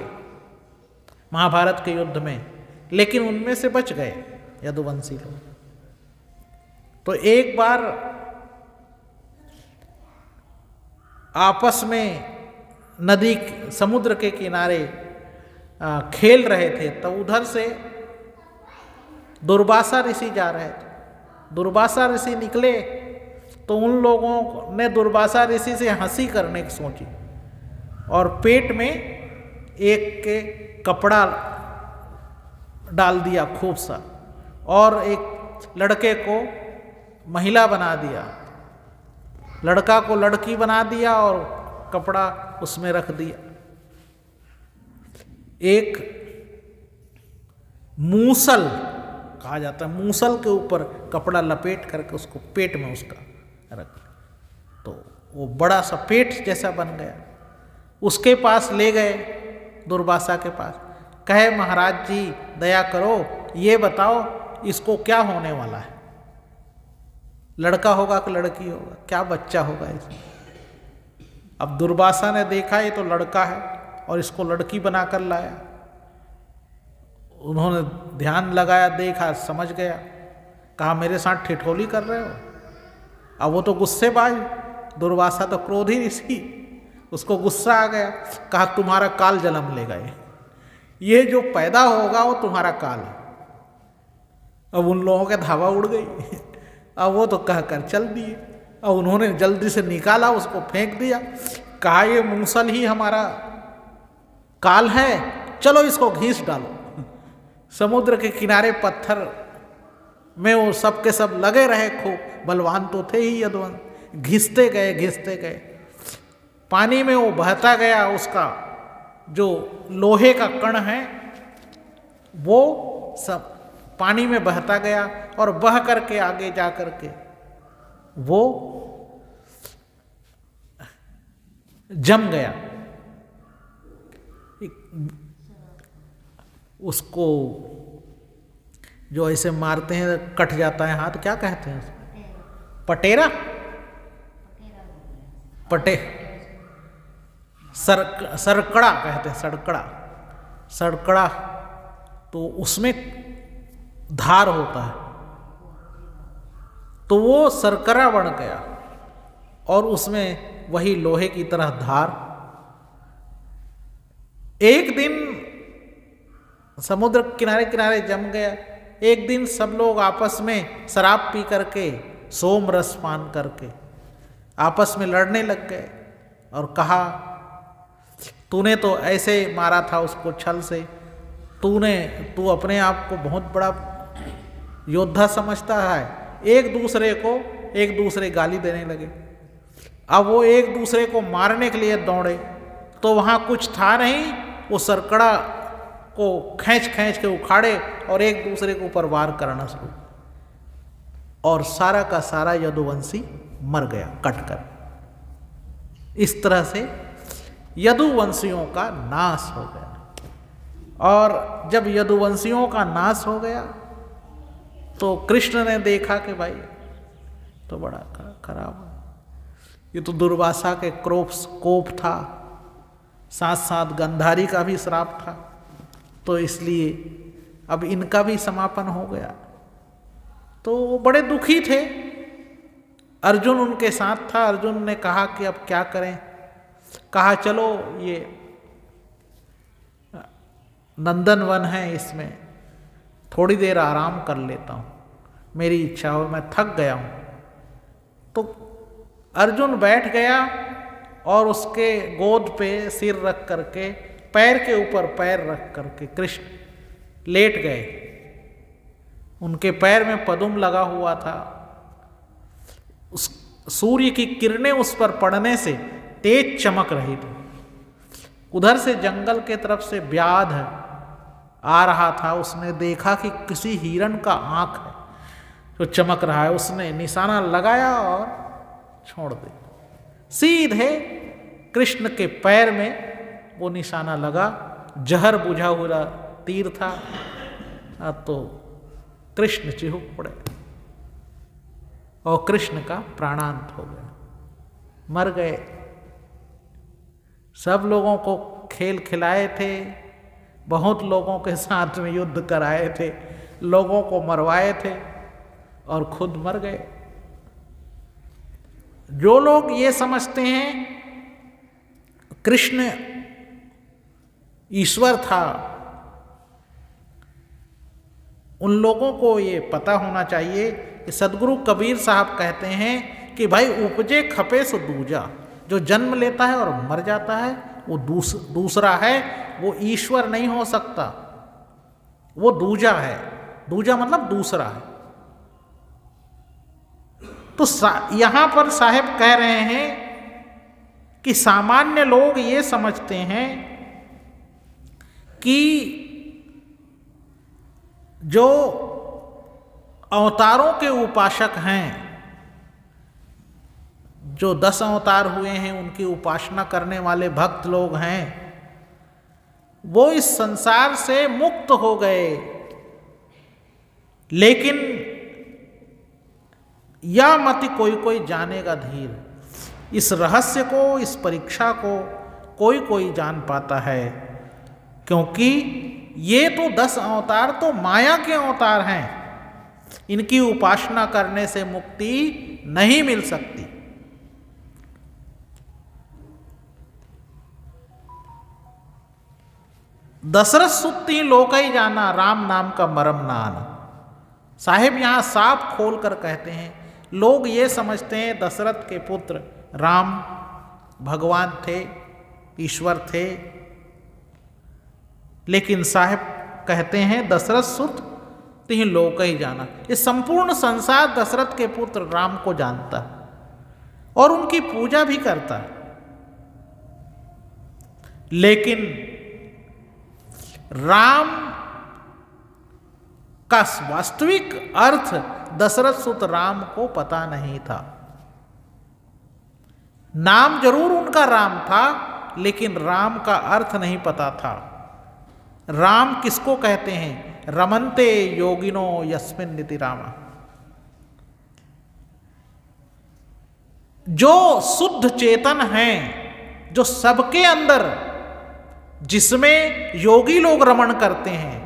महाभारत के युद्ध में, लेकिन उनमें से बच गए यदुवंशी लोग। तो एक बार आपस में नदी समुद्र के किनारे खेल रहे थे, तो उधर से दुर्वासा ऋषि जा रहे थे। दुर्वासा ऋषि निकले तो उन लोगों ने दुर्वासा ऋषि से हंसी करने की सोची, और पेट में एक के कपड़ा डाल दिया खूब सा, और एक लड़के को महिला बना दिया, लड़का को लड़की बना दिया और कपड़ा उसमें रख दिया। एक मूसल कहा जाता है, मूसल के ऊपर कपड़ा लपेट करके उसको पेट में उसका रख, तो वो बड़ा सा पेट जैसा बन गया। उसके पास ले गए, दुर्वासा के पास, कहे महाराज जी दया करो, ये बताओ इसको क्या होने वाला है, लड़का होगा कि लड़की होगा, क्या बच्चा होगा इसमें। अब दुर्वासा ने देखा ये तो लड़का है और इसको लड़की बनाकर लाया। उन्होंने ध्यान लगाया, देखा, समझ गया, कहा मेरे साथ ठिठोली कर रहे हो। अब वो तो गुस्सेबाज, दुर्वासा तो क्रोधी ऋषि, उसको गुस्सा आ गया, कहा तुम्हारा काल जन्म लेगा, ये जो पैदा होगा वो तुम्हारा काल है। अब उन लोगों के धावा उड़ गई। अब वो तो कहकर चल दिए। अब उन्होंने जल्दी से निकाला, उसको फेंक दिया, कहा ये मूसल ही हमारा काल है, चलो इसको घींच डालो। समुद्र के किनारे पत्थर में वो सब के सब लगे रहे, खूब बलवान तो थे ही यदुवंश, घिसते गए, पानी में वो बहता गया, उसका जो लोहे का कण है वो सब पानी में बहता गया, और बह करके आगे जा करके वो जम गया। उसको जो ऐसे मारते हैं कट जाता है हाथ, क्या कहते हैं उसको? पटेरा, सरकड़ा कहते हैं, सड़कड़ा। तो उसमें धार होता है, तो वो सरकरा बन गया, और उसमें वही लोहे की तरह धार। एक दिन समुद्र किनारे किनारे जम गया। एक दिन सब लोग आपस में शराब पी करके, सोम रस पान करके आपस में लड़ने लग गए, और कहा तूने तो ऐसे मारा था उसको छल से, तू अपने आप को बहुत बड़ा योद्धा समझता है। एक दूसरे गाली देने लगे। अब वो एक दूसरे को मारने के लिए दौड़े, तो वहाँ कुछ था नहीं, वो सरकड़ा को खींच के उखाड़े और एक दूसरे के ऊपर वार करना शुरू, और सारा का सारा यदुवंशी मर गया कटकर। इस तरह से यदुवंशियों का नाश हो गया। और जब यदुवंशियों का नाश हो गया तो कृष्ण ने देखा कि भाई तो बड़ा खराब है, ये तो दुर्वासा के कोप था, साथ साथ गंधारी का भी श्राप था, तो इसलिए अब इनका भी समापन हो गया। तो वो बड़े दुखी थे। अर्जुन उनके साथ था। अर्जुन ने कहा कि अब क्या करें। कहा चलो ये नंदन वन है, इसमें थोड़ी देर आराम कर लेता हूँ, मेरी इच्छा हो, मैं थक गया हूँ। तो अर्जुन बैठ गया और उसके गोद पे सिर रख करके, पैर के ऊपर पैर रख करके कृष्ण लेट गए। उनके पैर में पदुम लगा हुआ था। उस सूर्य की किरणें उस पर पड़ने से तेज चमक रही थी। उधर से जंगल के तरफ से व्याध आ रहा था। उसने देखा कि किसी हिरण का आंख है जो चमक रहा है। उसने निशाना लगाया और छोड़ दिया। सीधे कृष्ण के पैर में वो निशाना लगा। जहर बुझा हुआ तीर था। तो कृष्ण चिहुक पड़े और कृष्ण का प्राणांत हो गया, मर गए। सब लोगों को खेल खिलाए थे, बहुत लोगों के साथ में युद्ध कराए थे, लोगों को मरवाए थे और खुद मर गए। जो लोग ये समझते हैं कृष्ण ईश्वर था, उन लोगों को ये पता होना चाहिए कि सदगुरु कबीर साहब कहते हैं कि भाई उपजे खपे सो दूजा। जो जन्म लेता है और मर जाता है वो दूसरा है, वो ईश्वर नहीं हो सकता, वो दूजा है। दूजा मतलब दूसरा है। तो यहां पर साहब कह रहे हैं कि सामान्य लोग ये समझते हैं कि जो अवतारों के उपासक हैं, जो 10 अवतार हुए हैं उनकी उपासना करने वाले भक्त लोग हैं, वो इस संसार से मुक्त हो गए। लेकिन यह मत कोई कोई जानेगा धीर। इस रहस्य को, इस परीक्षा को कोई कोई जान पाता है, क्योंकि ये तो 10 अवतार तो माया के अवतार हैं। इनकी उपासना करने से मुक्ति नहीं मिल सकती। दशरथ सुत्ती लोकई जाना, राम नाम का मरम ना आना। साहिब यहां साफ खोल कर कहते हैं, लोग ये समझते हैं दशरथ के पुत्र राम भगवान थे, ईश्वर थे, लेकिन साहिब कहते हैं दशरथ सुत तिह लोक ही जाना। ये संपूर्ण संसार दशरथ के पुत्र राम को जानता है और उनकी पूजा भी करता है। लेकिन राम का वास्तविक अर्थ दशरथ सुत राम को पता नहीं था। नाम जरूर उनका राम था, लेकिन राम का अर्थ नहीं पता था। राम किसको कहते हैं? रमन्ते योगिनो यस्मिन निति रामा। जो शुद्ध चेतन हैं, जो सबके अंदर, जिसमें योगी लोग रमण करते हैं,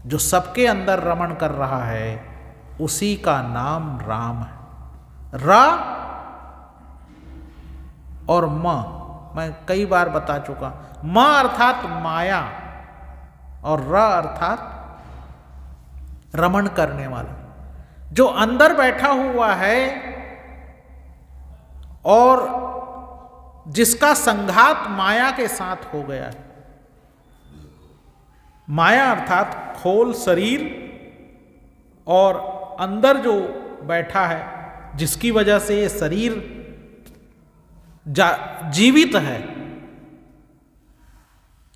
जो सबके अंदर रमण कर रहा है, उसी का नाम राम है। रा और म, मैं कई बार बता चुका, म अर्थात माया और र अर्थात रमण करने वाला, जो अंदर बैठा हुआ है और जिसका संघात माया के साथ हो गया है। माया अर्थात खोल शरीर, और अंदर जो बैठा है, जिसकी वजह से ये शरीर जीवित है,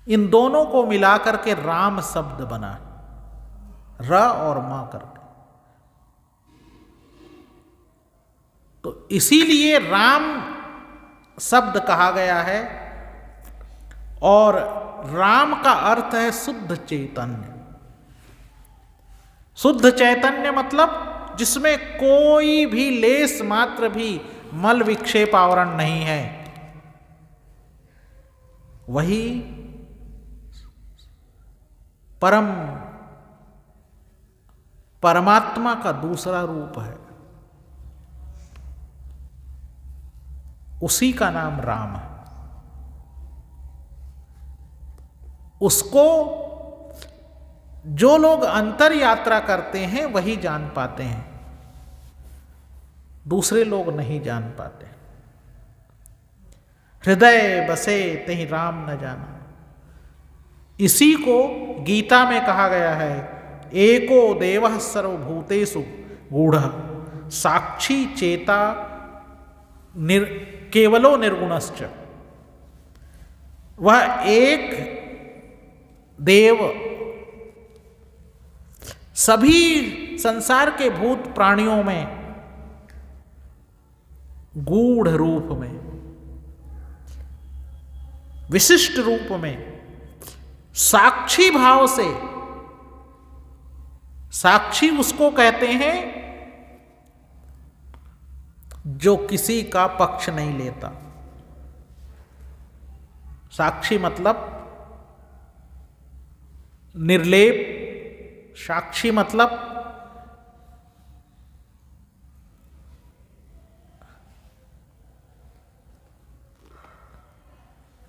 इन दोनों को मिलाकर के राम शब्द बना, र और म करके। तो इसीलिए राम शब्द कहा गया है। और राम का अर्थ है शुद्ध चैतन्य। शुद्ध चैतन्य मतलब जिसमें कोई भी लेस मात्र भी मल विक्षेप आवरण नहीं है, वही परमात्मा का दूसरा रूप है। उसी का नाम राम है। उसको जो लोग अंतर यात्रा करते हैं वही जान पाते हैं, दूसरे लोग नहीं जान पाते। हृदय बसे तेहि राम न जाना, इसी को गीता में कहा गया है, एको देवः सर्वभूतेषु गूढ़ः साक्षी चेता केवलो निर्गुणश्च। वह एक देव सभी संसार के भूत प्राणियों में गूढ़ रूप में, विशिष्ट रूप में, साक्षी भाव से, साक्षी उसको कहते हैं जो किसी का पक्ष नहीं लेता। साक्षी मतलब निर्लेप, साक्षी मतलब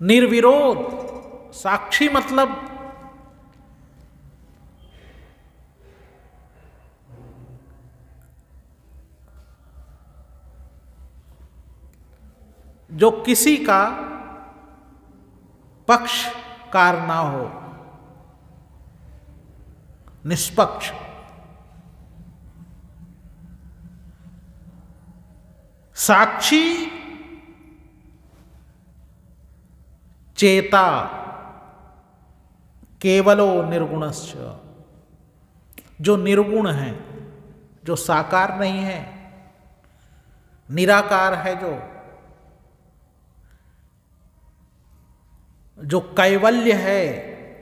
निर्विरोध, साक्षी मतलब जो किसी का पक्षकार ना हो, निष्पक्ष। साक्षी चेता केवलो निर्गुणश्च, जो निर्गुण है, जो साकार नहीं है, निराकार है, जो कैवल्य है,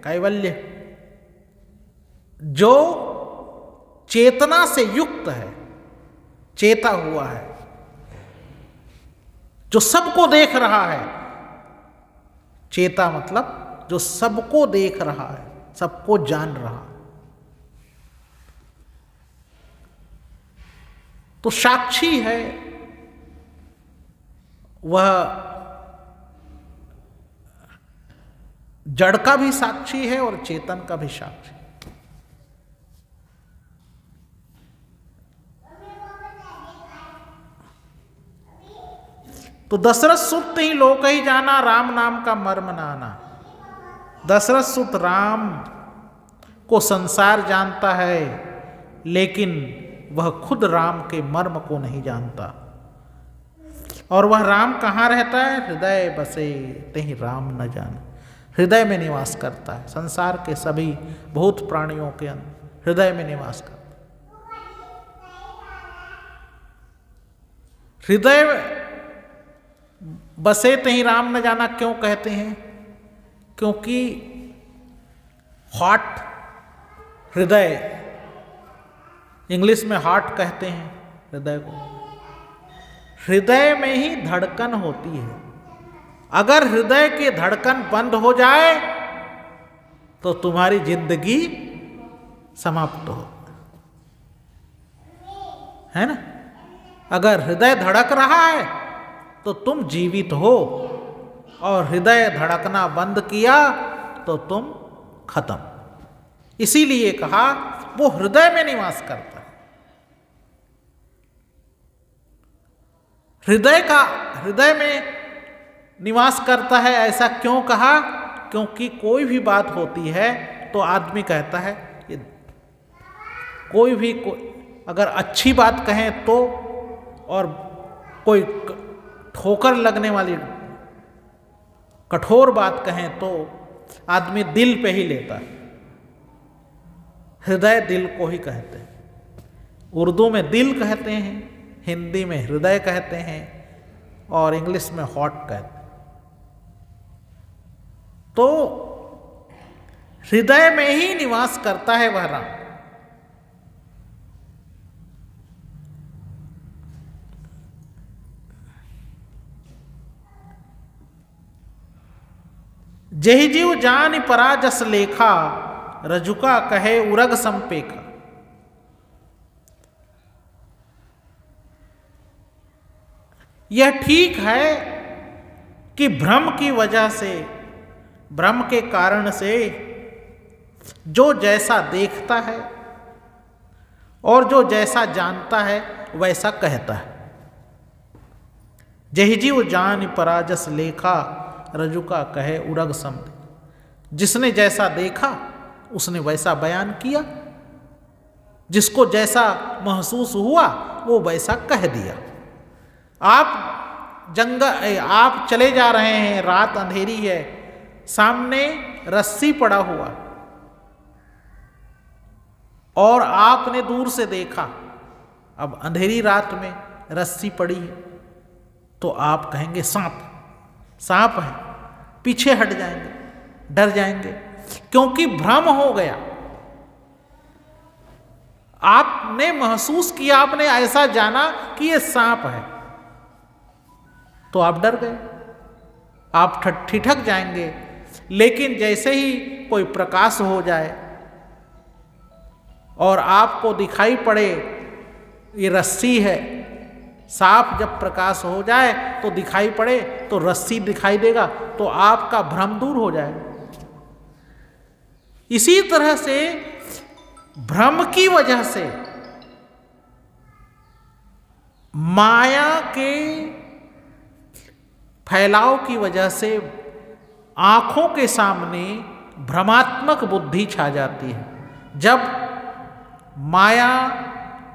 कैवल्य जो चेतना से युक्त है, चेता हुआ है, जो सबको देख रहा है। चेता मतलब जो सबको देख रहा है, सबको जान रहा है। तो साक्षी है वह जड़ का भी साक्षी है और चेतन का भी साक्षी। तो दशरथ सुत ही लोक ही जाना, राम नाम का मर्म नाना। दशरथ सुत राम को संसार जानता है, लेकिन वह खुद राम के मर्म को नहीं जानता। और वह राम कहाँ रहता है? हृदय बसे तेहि राम न जाना। हृदय में निवास करता है, संसार के सभी भूत प्राणियों के अंदर हृदय में निवास करता है। हृदय बसे तेहि राम न जाना क्यों कहते हैं? क्योंकि हार्ट, हृदय, इंग्लिश में हार्ट कहते हैं हृदय को। हृदय में ही धड़कन होती है। अगर हृदय की धड़कन बंद हो जाए तो तुम्हारी जिंदगी समाप्त हो, है ना? अगर हृदय धड़क रहा है तो तुम जीवित हो, और हृदय धड़कना बंद किया तो तुम खत्म। इसीलिए कहा वो हृदय में निवास करता है। हृदय में निवास करता है, ऐसा क्यों कहा? क्योंकि कोई भी बात होती है तो आदमी कहता है, ये कोई अगर अच्छी बात कहें तो, और कोई ठोकर लगने वाली कठोर बात कहें तो आदमी दिल पे ही लेता है। हृदय दिल को ही कहते हैं। उर्दू में दिल कहते हैं, हिंदी में हृदय कहते हैं, और इंग्लिश में हार्ट कहते हैं। तो हृदय में ही निवास करता है वह राम। जेहि जीव जानि पराजस लेखा, रजुका कहे उरग संपेखा। यह ठीक है कि भ्रम की वजह से, भ्रम के कारण से जो जैसा देखता है और जो जैसा जानता है वैसा कहता है। जेहि जीव जानि पराजस लेखा, रजुका कहे उरग सम। जिसने जैसा देखा उसने वैसा बयान किया, जिसको जैसा महसूस हुआ वो वैसा कह दिया। आप चले जा रहे हैं, रात अंधेरी है, सामने रस्सी पड़ा हुआ और आपने दूर से देखा। अब अंधेरी रात में रस्सी पड़ी है तो आप कहेंगे सांप, सांप है, पीछे हट जाएंगे, डर जाएंगे, क्योंकि भ्रम हो गया। आपने महसूस किया, आपने ऐसा जाना कि ये सांप है, तो आप डर गए, आप ठिठक जाएंगे। लेकिन जैसे ही कोई प्रकाश हो जाए और आपको दिखाई पड़े ये रस्सी है, साफ जब प्रकाश हो जाए तो दिखाई पड़े तो रस्सी दिखाई देगा, तो आपका भ्रम दूर हो जाएगा। इसी तरह से भ्रम की वजह से, माया के फैलाव की वजह से आंखों के सामने भ्रमात्मक बुद्धि छा जाती है। जब माया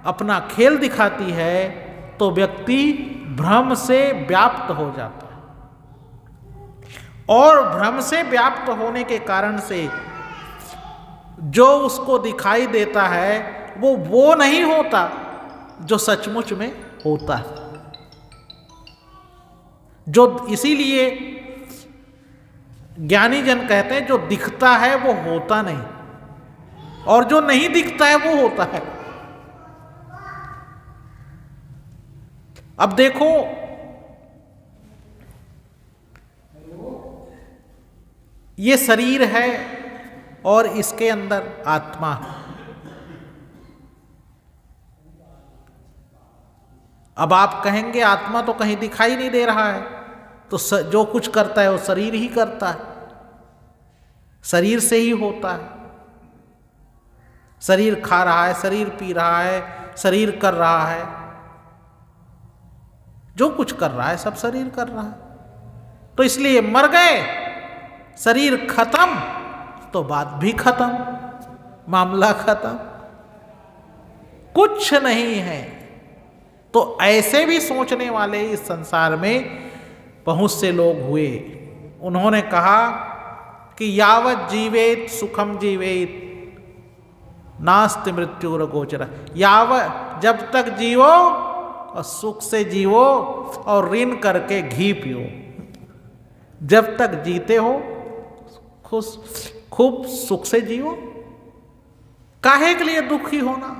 अपना खेल दिखाती है तो व्यक्ति भ्रम से व्याप्त हो जाता है, और भ्रम से व्याप्त होने के कारण से जो उसको दिखाई देता है वो नहीं होता जो सचमुच में होता है। जो इसीलिए ज्ञानी जन कहते हैं जो दिखता है वो होता नहीं, और जो नहीं दिखता है वो होता है। अब देखो, ये शरीर है और इसके अंदर आत्मा है। अब आप कहेंगे आत्मा तो कहीं दिखाई नहीं दे रहा है, तो जो कुछ करता है वो शरीर ही करता है, शरीर से ही होता है। शरीर खा रहा है, शरीर पी रहा है, शरीर कर रहा है, जो कुछ कर रहा है सब शरीर कर रहा है। तो इसलिए मर गए, शरीर खत्म तो बात भी खत्म, मामला खत्म, कुछ नहीं है। तो ऐसे भी सोचने वाले इस संसार में बहुत से लोग हुए। उन्होंने कहा कि यावत जीवेत सुखम जीवेत नास्ति मृत्युर गोचर। यावत, जब तक जीवो और सुख से जीवो और ऋण करके घी पियो। जब तक जीते हो खूब सुख से जियो, काहे के लिए दुखी होना।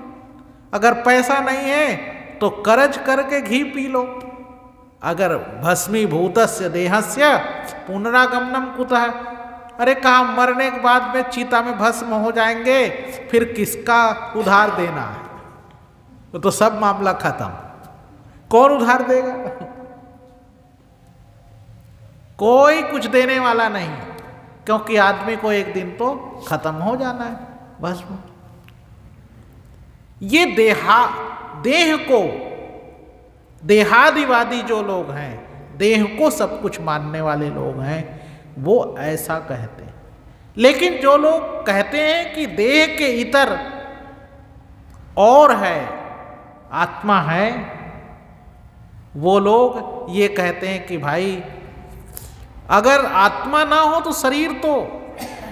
अगर पैसा नहीं है तो कर्ज करके घी पी लो। अगर भस्मीभूतस्य देहस्य पुनरागमनम कुतः, अरे कहा मरने के बाद में चिता में भस्म हो जाएंगे, फिर किसका उधार देना है, तो सब मामला खत्म। कौन उधार देगा? कोई कुछ देने वाला नहीं, क्योंकि आदमी को एक दिन तो खत्म हो जाना है, भस्म। ये देह को, देहादिवादी जो लोग हैं, देह को सब कुछ मानने वाले लोग हैं, वो ऐसा कहते हैं। लेकिन जो लोग कहते हैं कि देह के इतर और है, आत्मा है, वो लोग ये कहते हैं कि भाई अगर आत्मा ना हो तो शरीर तो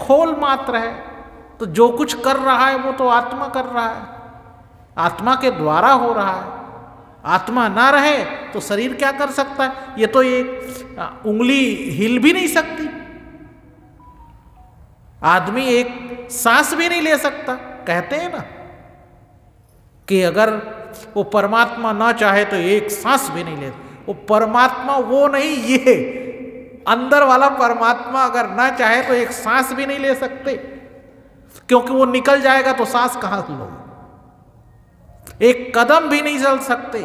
खोल मात्र है, तो जो कुछ कर रहा है वो तो आत्मा कर रहा है, आत्मा के द्वारा हो रहा है। आत्मा ना रहे तो शरीर क्या कर सकता है? ये तो एक उंगली हिल भी नहीं सकती। आदमी एक सांस भी नहीं ले सकता। कहते हैं ना कि अगर वो परमात्मा ना चाहे तो एक सांस भी नहीं ले। वो परमात्मा वो नहीं, ये अंदर वाला परमात्मा अगर ना चाहे तो एक सांस भी नहीं ले सकते, क्योंकि वो निकल जाएगा तो सांस कहां से लो। एक कदम भी नहीं चल सकते,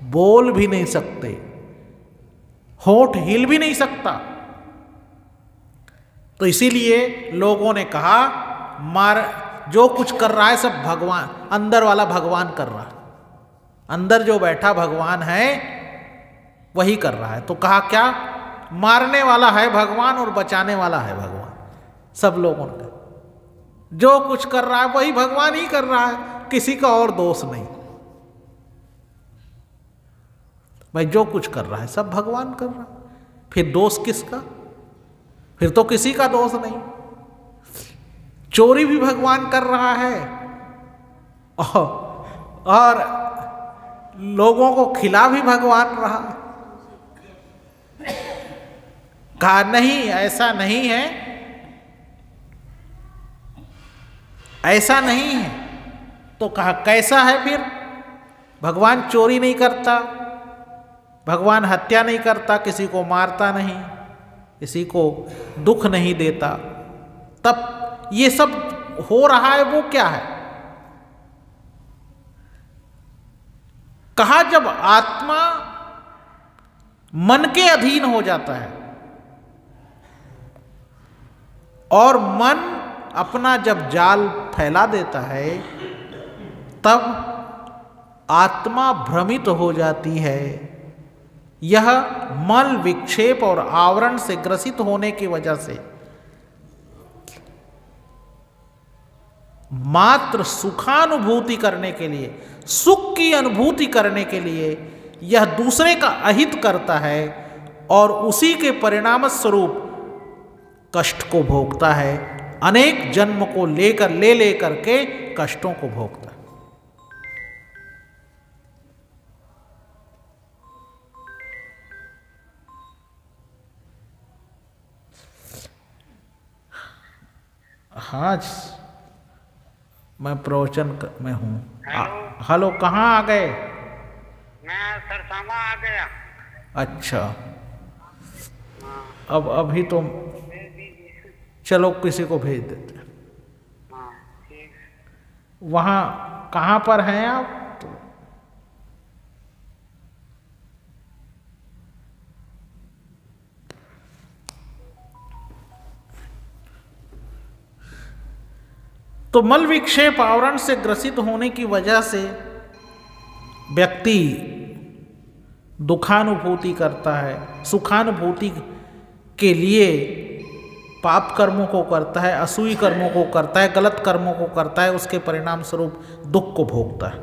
बोल भी नहीं सकते, होठ हिल भी नहीं सकता। तो इसीलिए लोगों ने कहा जो कुछ कर रहा है सब भगवान, अंदर वाला भगवान कर रहा है, अंदर जो बैठा भगवान है वही कर रहा है। तो कहा क्या, मारने वाला है भगवान और बचाने वाला है भगवान। सब लोगों ने जो कुछ कर रहा है वही भगवान ही कर रहा है, किसी का और दोष नहीं। भाई जो कुछ कर रहा है सब भगवान कर रहा है, फिर दोष किसका? फिर तो किसी का दोष नहीं। चोरी भी भगवान कर रहा है और लोगों को खिला भी भगवान रहा। कहा नहीं ऐसा नहीं है, ऐसा नहीं है। तो कहा कैसा है फिर? भगवान चोरी नहीं करता, भगवान हत्या नहीं करता, किसी को मारता नहीं, किसी को दुख नहीं देता। तब ये सब हो रहा है वो क्या है? कहा जब आत्मा मन के अधीन हो जाता है और मन अपना जब जाल फैला देता है, तब आत्मा भ्रमित हो जाती है। यह मल विक्षेप और आवरण से ग्रसित होने की वजह से मात्र सुखानुभूति करने के लिए, सुख की अनुभूति करने के लिए यह दूसरे का अहित करता है और उसी के परिणाम स्वरूप कष्ट को भोगता है। अनेक जन्म को ले करके कष्टों को भोगता है। हाँ, मैं प्रवचन में हूँ। हेलो, कहाँ आ गए? मैं सरसामा आ गया। अच्छा, अब अभी तो चलो किसी को भेज देते हैं। वहाँ कहाँ पर हैं आप? तो मल विक्षेप आवरण से ग्रसित होने की वजह से व्यक्ति दुखानुभूति करता है, सुखानुभूति के लिए पाप कर्मों को करता है, असूई कर्मों को करता है, गलत कर्मों को करता है, उसके परिणाम स्वरूप दुख को भोगता है।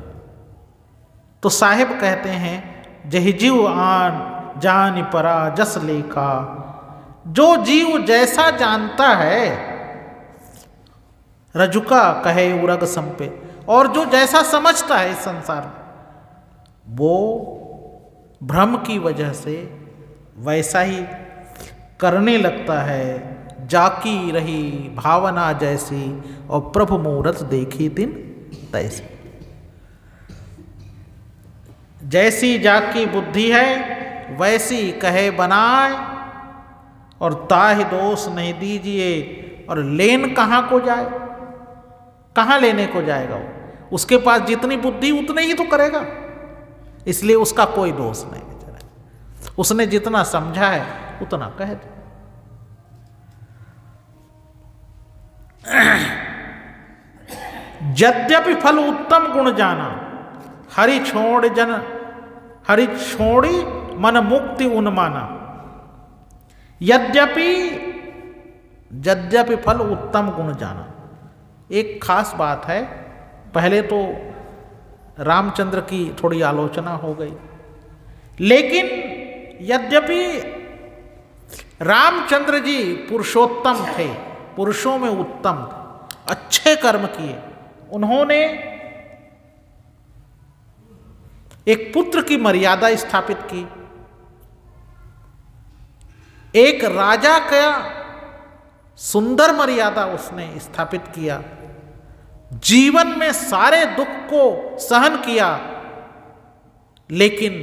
तो साहिब कहते हैं, जहि जीव आन जान परा जस लेखा, जो जीव जैसा जानता है रजुका कहे उरग संपे, और जो जैसा समझता है इस संसार में, वो भ्रम की वजह से वैसा ही करने लगता है। जाकी रही भावना जैसी, और प्रभु मूरत देखी दिन तैसी। जैसी जाकी बुद्धि है वैसी कहे बनाए, और ताहि दोष नहीं दीजिए। और लेन कहाँ को जाए? कहाँ लेने को जाएगा? वो उसके पास जितनी बुद्धि उतने ही तो करेगा, इसलिए उसका कोई दोष नहीं है। उसने जितना समझा है उतना कह दे। यद्यपि फल उत्तम गुण जाना, हरि छोड़ी मन मुक्ति उन्माना। यद्यपि फल उत्तम गुण जाना, एक खास बात है। पहले तो रामचंद्र की थोड़ी आलोचना हो गई, लेकिन यद्यपि रामचंद्र जी पुरुषोत्तम थे, पुरुषों में उत्तम थे, अच्छे कर्म किए। उन्होंने एक पुत्र की मर्यादा स्थापित की, एक राजा का सुंदर मर्यादा उसने स्थापित किया, जीवन में सारे दुख को सहन किया, लेकिन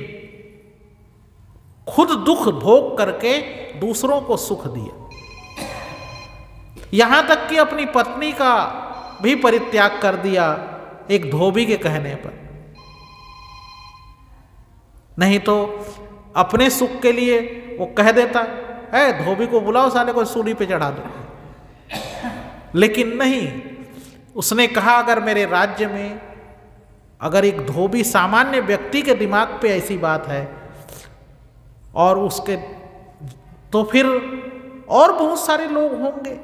खुद दुख भोग करके दूसरों को सुख दिया। यहां तक कि अपनी पत्नी का भी परित्याग कर दिया एक धोबी के कहने पर। नहीं तो अपने सुख के लिए वो कह देता है धोबी को बुलाओ, साले को सूली पे चढ़ा दो, लेकिन नहीं, उसने कहा अगर मेरे राज्य में अगर एक धोबी सामान्य व्यक्ति के दिमाग पे ऐसी बात है और उसके, तो फिर और बहुत सारे लोग होंगे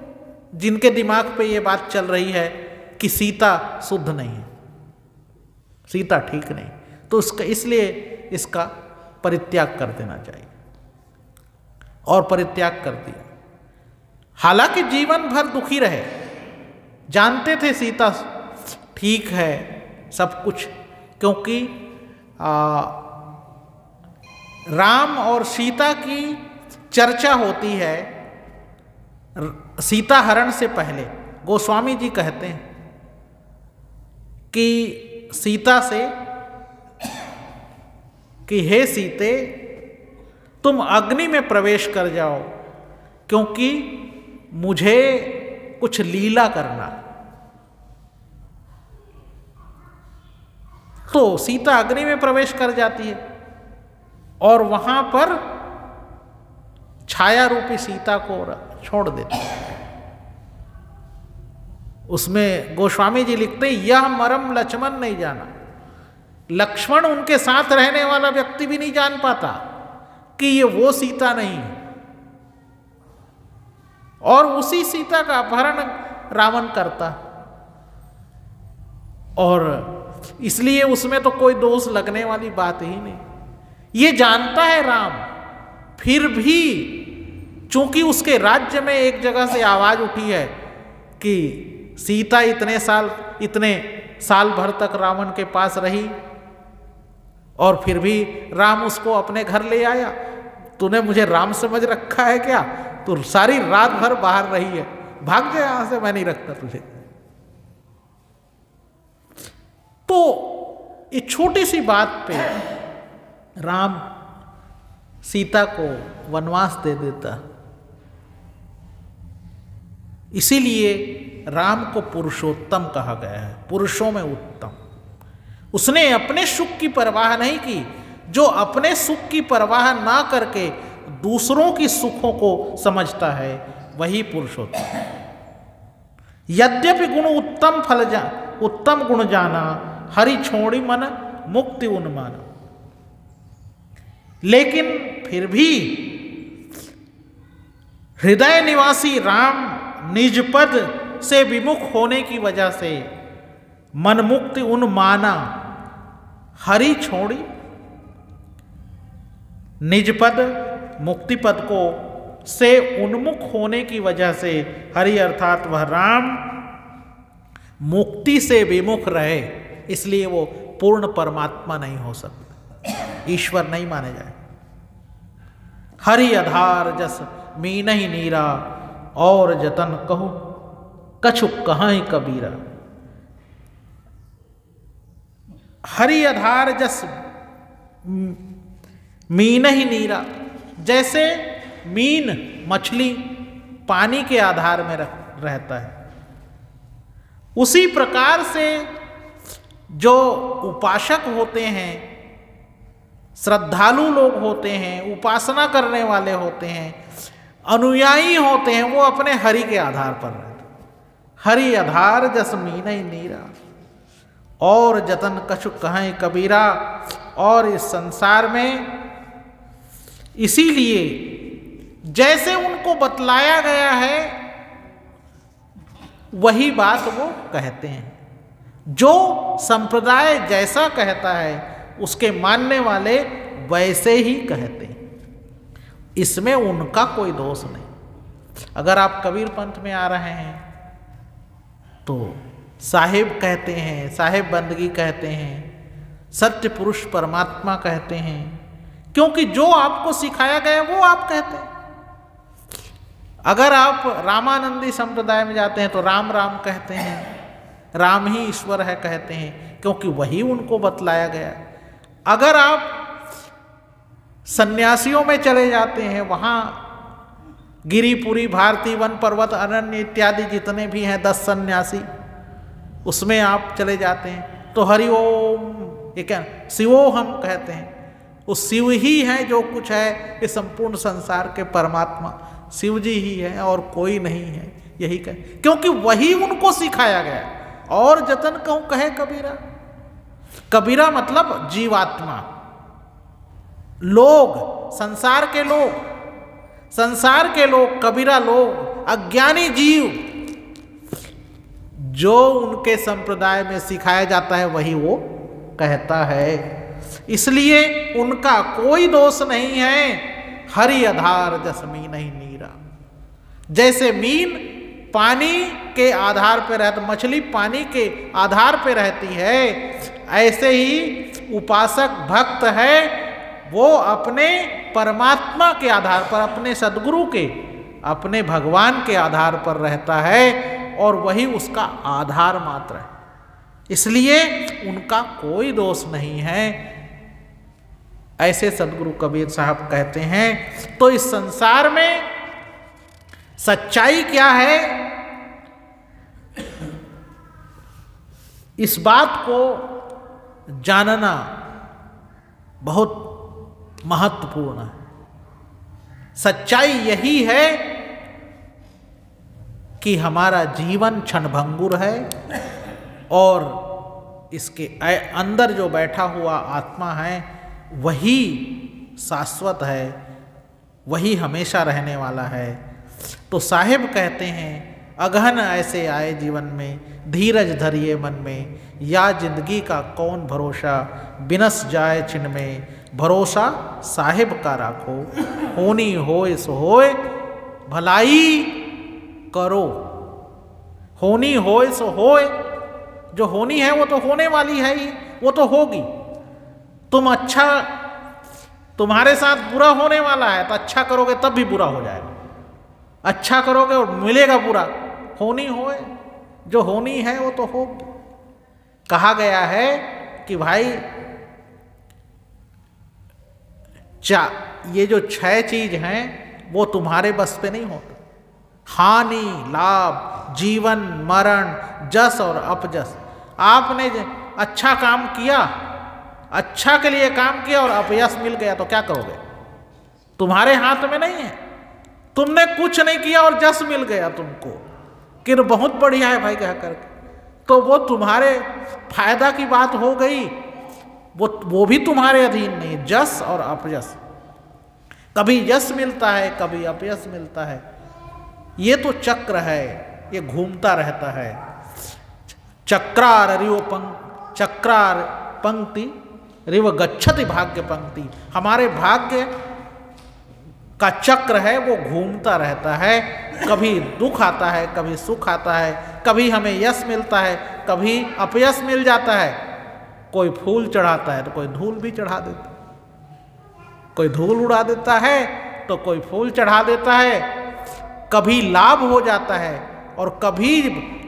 जिनके दिमाग पे ये बात चल रही है कि सीता शुद्ध नहीं है, सीता ठीक नहीं, तो उसका इसलिए इसका परित्याग कर देना चाहिए, और परित्याग कर दिया। हालांकि जीवन भर दुखी रहे, जानते थे सीता ठीक है सब कुछ, क्योंकि राम और सीता की चर्चा होती है सीता हरण से पहले। गोस्वामी जी कहते हैं कि सीता से कि हे सीते तुम अग्नि में प्रवेश कर जाओ, क्योंकि मुझे कुछ लीला करना। तो सीता अग्नि में प्रवेश कर जाती है और वहां पर छाया रूपी सीता को छोड़ देती है। उसमें गोस्वामी जी लिखते हैं यह मरम लक्ष्मण नहीं जाना, लक्ष्मण उनके साथ रहने वाला व्यक्ति भी नहीं जान पाता कि ये वो सीता नहीं है, और उसी सीता का अपहरण रावण करता, और इसलिए उसमें तो कोई दोष लगने वाली बात ही नहीं। ये जानता है राम, फिर भी चूंकि उसके राज्य में एक जगह से आवाज उठी है कि सीता इतने साल भर तक रावण के पास रही, और फिर भी राम उसको अपने घर ले आया। तूने मुझे राम समझ रखा है क्या? तू सारी रात भर बाहर रही है, भाग जा यहां से, मैं नहीं रखता तुझे। तो ये छोटी सी बात पे राम सीता को वनवास दे देता। इसीलिए राम को पुरुषोत्तम कहा गया है, पुरुषों में उत्तम। उसने अपने सुख की परवाह नहीं की, जो अपने सुख की परवाह ना करके दूसरों की सुखों को समझता है वही पुरुषोत्तम है। यद्यपि गुण उत्तम उत्तम गुण जाना, हरि छोड़ी मन मुक्ति उन्माना। लेकिन फिर भी हृदय निवासी राम निज पद से विमुख होने की वजह से मन मुक्ति उन्माना, हरि छोड़ी निज पद मुक्ति पद को से उन्मुख होने की वजह से हरि अर्थात वह राम मुक्ति से विमुख रहे, इसलिए वो पूर्ण परमात्मा नहीं हो सकता, ईश्वर नहीं माने जाए। हरि आधार जस मीन ही नीरा, और जतन कहूं कछु कहाँ ही कबीरा। हरि आधार जस मीन ही नीरा, जैसे मीन मछली पानी के आधार में रहता है, उसी प्रकार से जो उपासक होते हैं, श्रद्धालु लोग होते हैं, उपासना करने वाले होते हैं, अनुयायी होते हैं, वो अपने हरि के आधार पर रहते हैं। हरि आधार जस मीन ही नीरा, और जतन कछु कहें कबीरा। और इस संसार में इसीलिए जैसे उनको बतलाया गया है वही बात वो कहते हैं। जो संप्रदाय जैसा कहता है उसके मानने वाले वैसे ही कहते हैं, इसमें उनका कोई दोष नहीं। अगर आप कबीर पंथ में आ रहे हैं तो साहिब कहते हैं, साहिब बंदगी कहते हैं, सत्य पुरुष परमात्मा कहते हैं, क्योंकि जो आपको सिखाया गया वो आप कहते हैं। अगर आप रामानंदी संप्रदाय में जाते हैं तो राम राम कहते हैं, राम ही ईश्वर है कहते हैं, क्योंकि वही उनको बतलाया गया। अगर आप सन्यासियों में चले जाते हैं, वहाँ गिरिपुरी, भारती, वन पर्वत, अरण्य इत्यादि जितने भी हैं 10 सन्यासी, उसमें आप चले जाते हैं तो हरि ओम, ये क्या शिवो हम कहते हैं। उस शिव ही है जो कुछ है, इस संपूर्ण संसार के परमात्मा शिव जी ही है और कोई नहीं है, यही कहे, क्योंकि वही उनको सिखाया गया। और जतन कहूं कहे कबीरा, कबीरा मतलब जीवात्मा, लोग, संसार के लोग, संसार के लोग, कबीरा लोग, अज्ञानी जीव, जो उनके संप्रदाय में सिखाया जाता है वही वो कहता है। इसलिए उनका कोई दोष नहीं है। हरि आधार जस मीन नहीं नीरा, जैसे मीन पानी के आधार पर रहता, मछली पानी के आधार पर रहती है, ऐसे ही उपासक भक्त है वो अपने परमात्मा के आधार पर, अपने सद्गुरु के, अपने भगवान के आधार पर रहता है और वही उसका आधार मात्र है। इसलिए उनका कोई दोष नहीं है, ऐसे सद्गुरु कबीर साहब कहते हैं। तो इस संसार में सच्चाई क्या है, इस बात को जानना बहुत महत्वपूर्ण है। सच्चाई यही है कि हमारा जीवन क्षणभंगुर है और इसके अंदर जो बैठा हुआ आत्मा है वही शाश्वत है, वही हमेशा रहने वाला है। तो साहिब कहते हैं, अगहन ऐसे आए जीवन में, धीरज धरिए मन में, या जिंदगी का कौन भरोसा, बिनस जाए छिन में, भरोसा साहिब का राखो, होनी होए सो होए, भलाई करो। होनी होए सो होए, जो होनी है वो तो होने वाली है ही, वो तो होगी। तुम अच्छा, तुम्हारे साथ बुरा होने वाला है तो अच्छा करोगे तब भी बुरा हो जाएगा, अच्छा करोगे और मिलेगा बुरा। होनी होए, जो होनी है वो तो होगी। कहा गया है कि भाई ये जो 6 चीज हैं वो तुम्हारे बस पे नहीं होते। हानि, लाभ, जीवन, मरण, जस और अपजस। आपने अच्छा काम किया, अच्छा के लिए काम किया और अपयश मिल गया तो क्या करोगे? तुम्हारे हाथ में नहीं है। तुमने कुछ नहीं किया और जस मिल गया तुमको कि बहुत बढ़िया है भाई कह करके, तो वो तुम्हारे फायदा की बात हो गई, वो भी तुम्हारे अधीन नहीं। जस और अपयश, कभी यश मिलता है कभी अपयश मिलता है, ये तो चक्र है, ये घूमता रहता है। चक्रार पंक्ति रिव गच्छति भाग्य पंक्ति, हमारे भाग्य का चक्र है वो घूमता रहता है। कभी दुख आता है कभी सुख आता है, कभी हमें यश मिलता है कभी अपयश मिल जाता है। कोई फूल चढ़ाता है तो कोई धूल भी चढ़ा देता है, कोई धूल उड़ा देता है तो कोई फूल चढ़ा देता है। कभी लाभ हो जाता है और कभी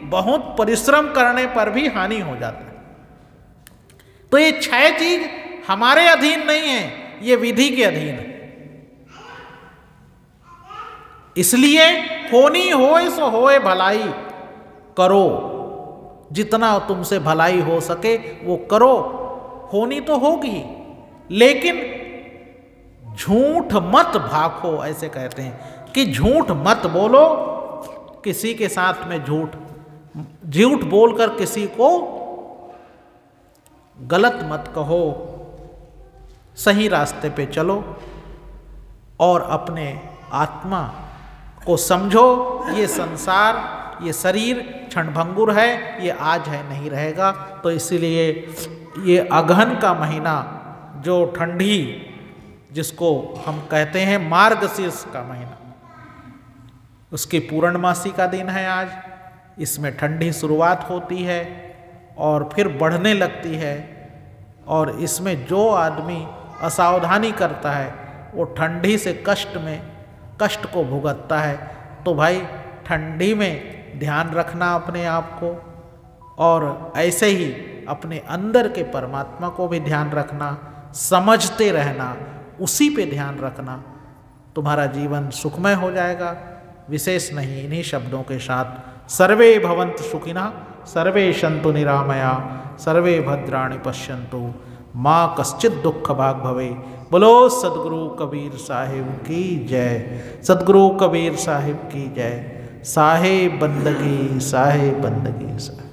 बहुत परिश्रम करने पर भी हानि हो जाता है। तो ये 6 चीज हमारे अधीन नहीं है, ये विधि के अधीन है। इसलिए होनी होए सो होए भलाई करो, जितना तुमसे भलाई हो सके वो करो। होनी तो होगी, लेकिन झूठ मत भाखो, ऐसे कहते हैं कि झूठ मत बोलो। किसी के साथ में झूठ बोलकर किसी को गलत मत कहो, सही रास्ते पे चलो और अपने आत्मा को समझो। ये संसार, ये शरीर क्षणभंगुर है, ये आज है नहीं रहेगा। तो इसीलिए ये अगहन का महीना जो ठंडी, जिसको हम कहते हैं मार्गशीर्ष का महीना, उसकी पूर्णमासी का दिन है आज। इसमें ठंडी शुरुआत होती है और फिर बढ़ने लगती है, और इसमें जो आदमी असावधानी करता है वो ठंडी से कष्ट को भुगतता है। तो भाई ठंडी में ध्यान रखना अपने आप को, और ऐसे ही अपने अंदर के परमात्मा को भी ध्यान रखना, समझते रहना, उसी पे ध्यान रखना, तुम्हारा जीवन सुखमय हो जाएगा। विशेष नहीं, इन्हीं शब्दों के साथ सर्वे भवन्तु सुखिनः, सर्वे सन्तु निरामया, सर्वे भद्राणि पश्यन्तु, माँ कश्चित दुख भाग भवे। बोलो सदगुरु कबीर साहिब की जय, सदगुरु कबीर साहिब की जय। साहे बंदगी, साहे बंदगी, साहे।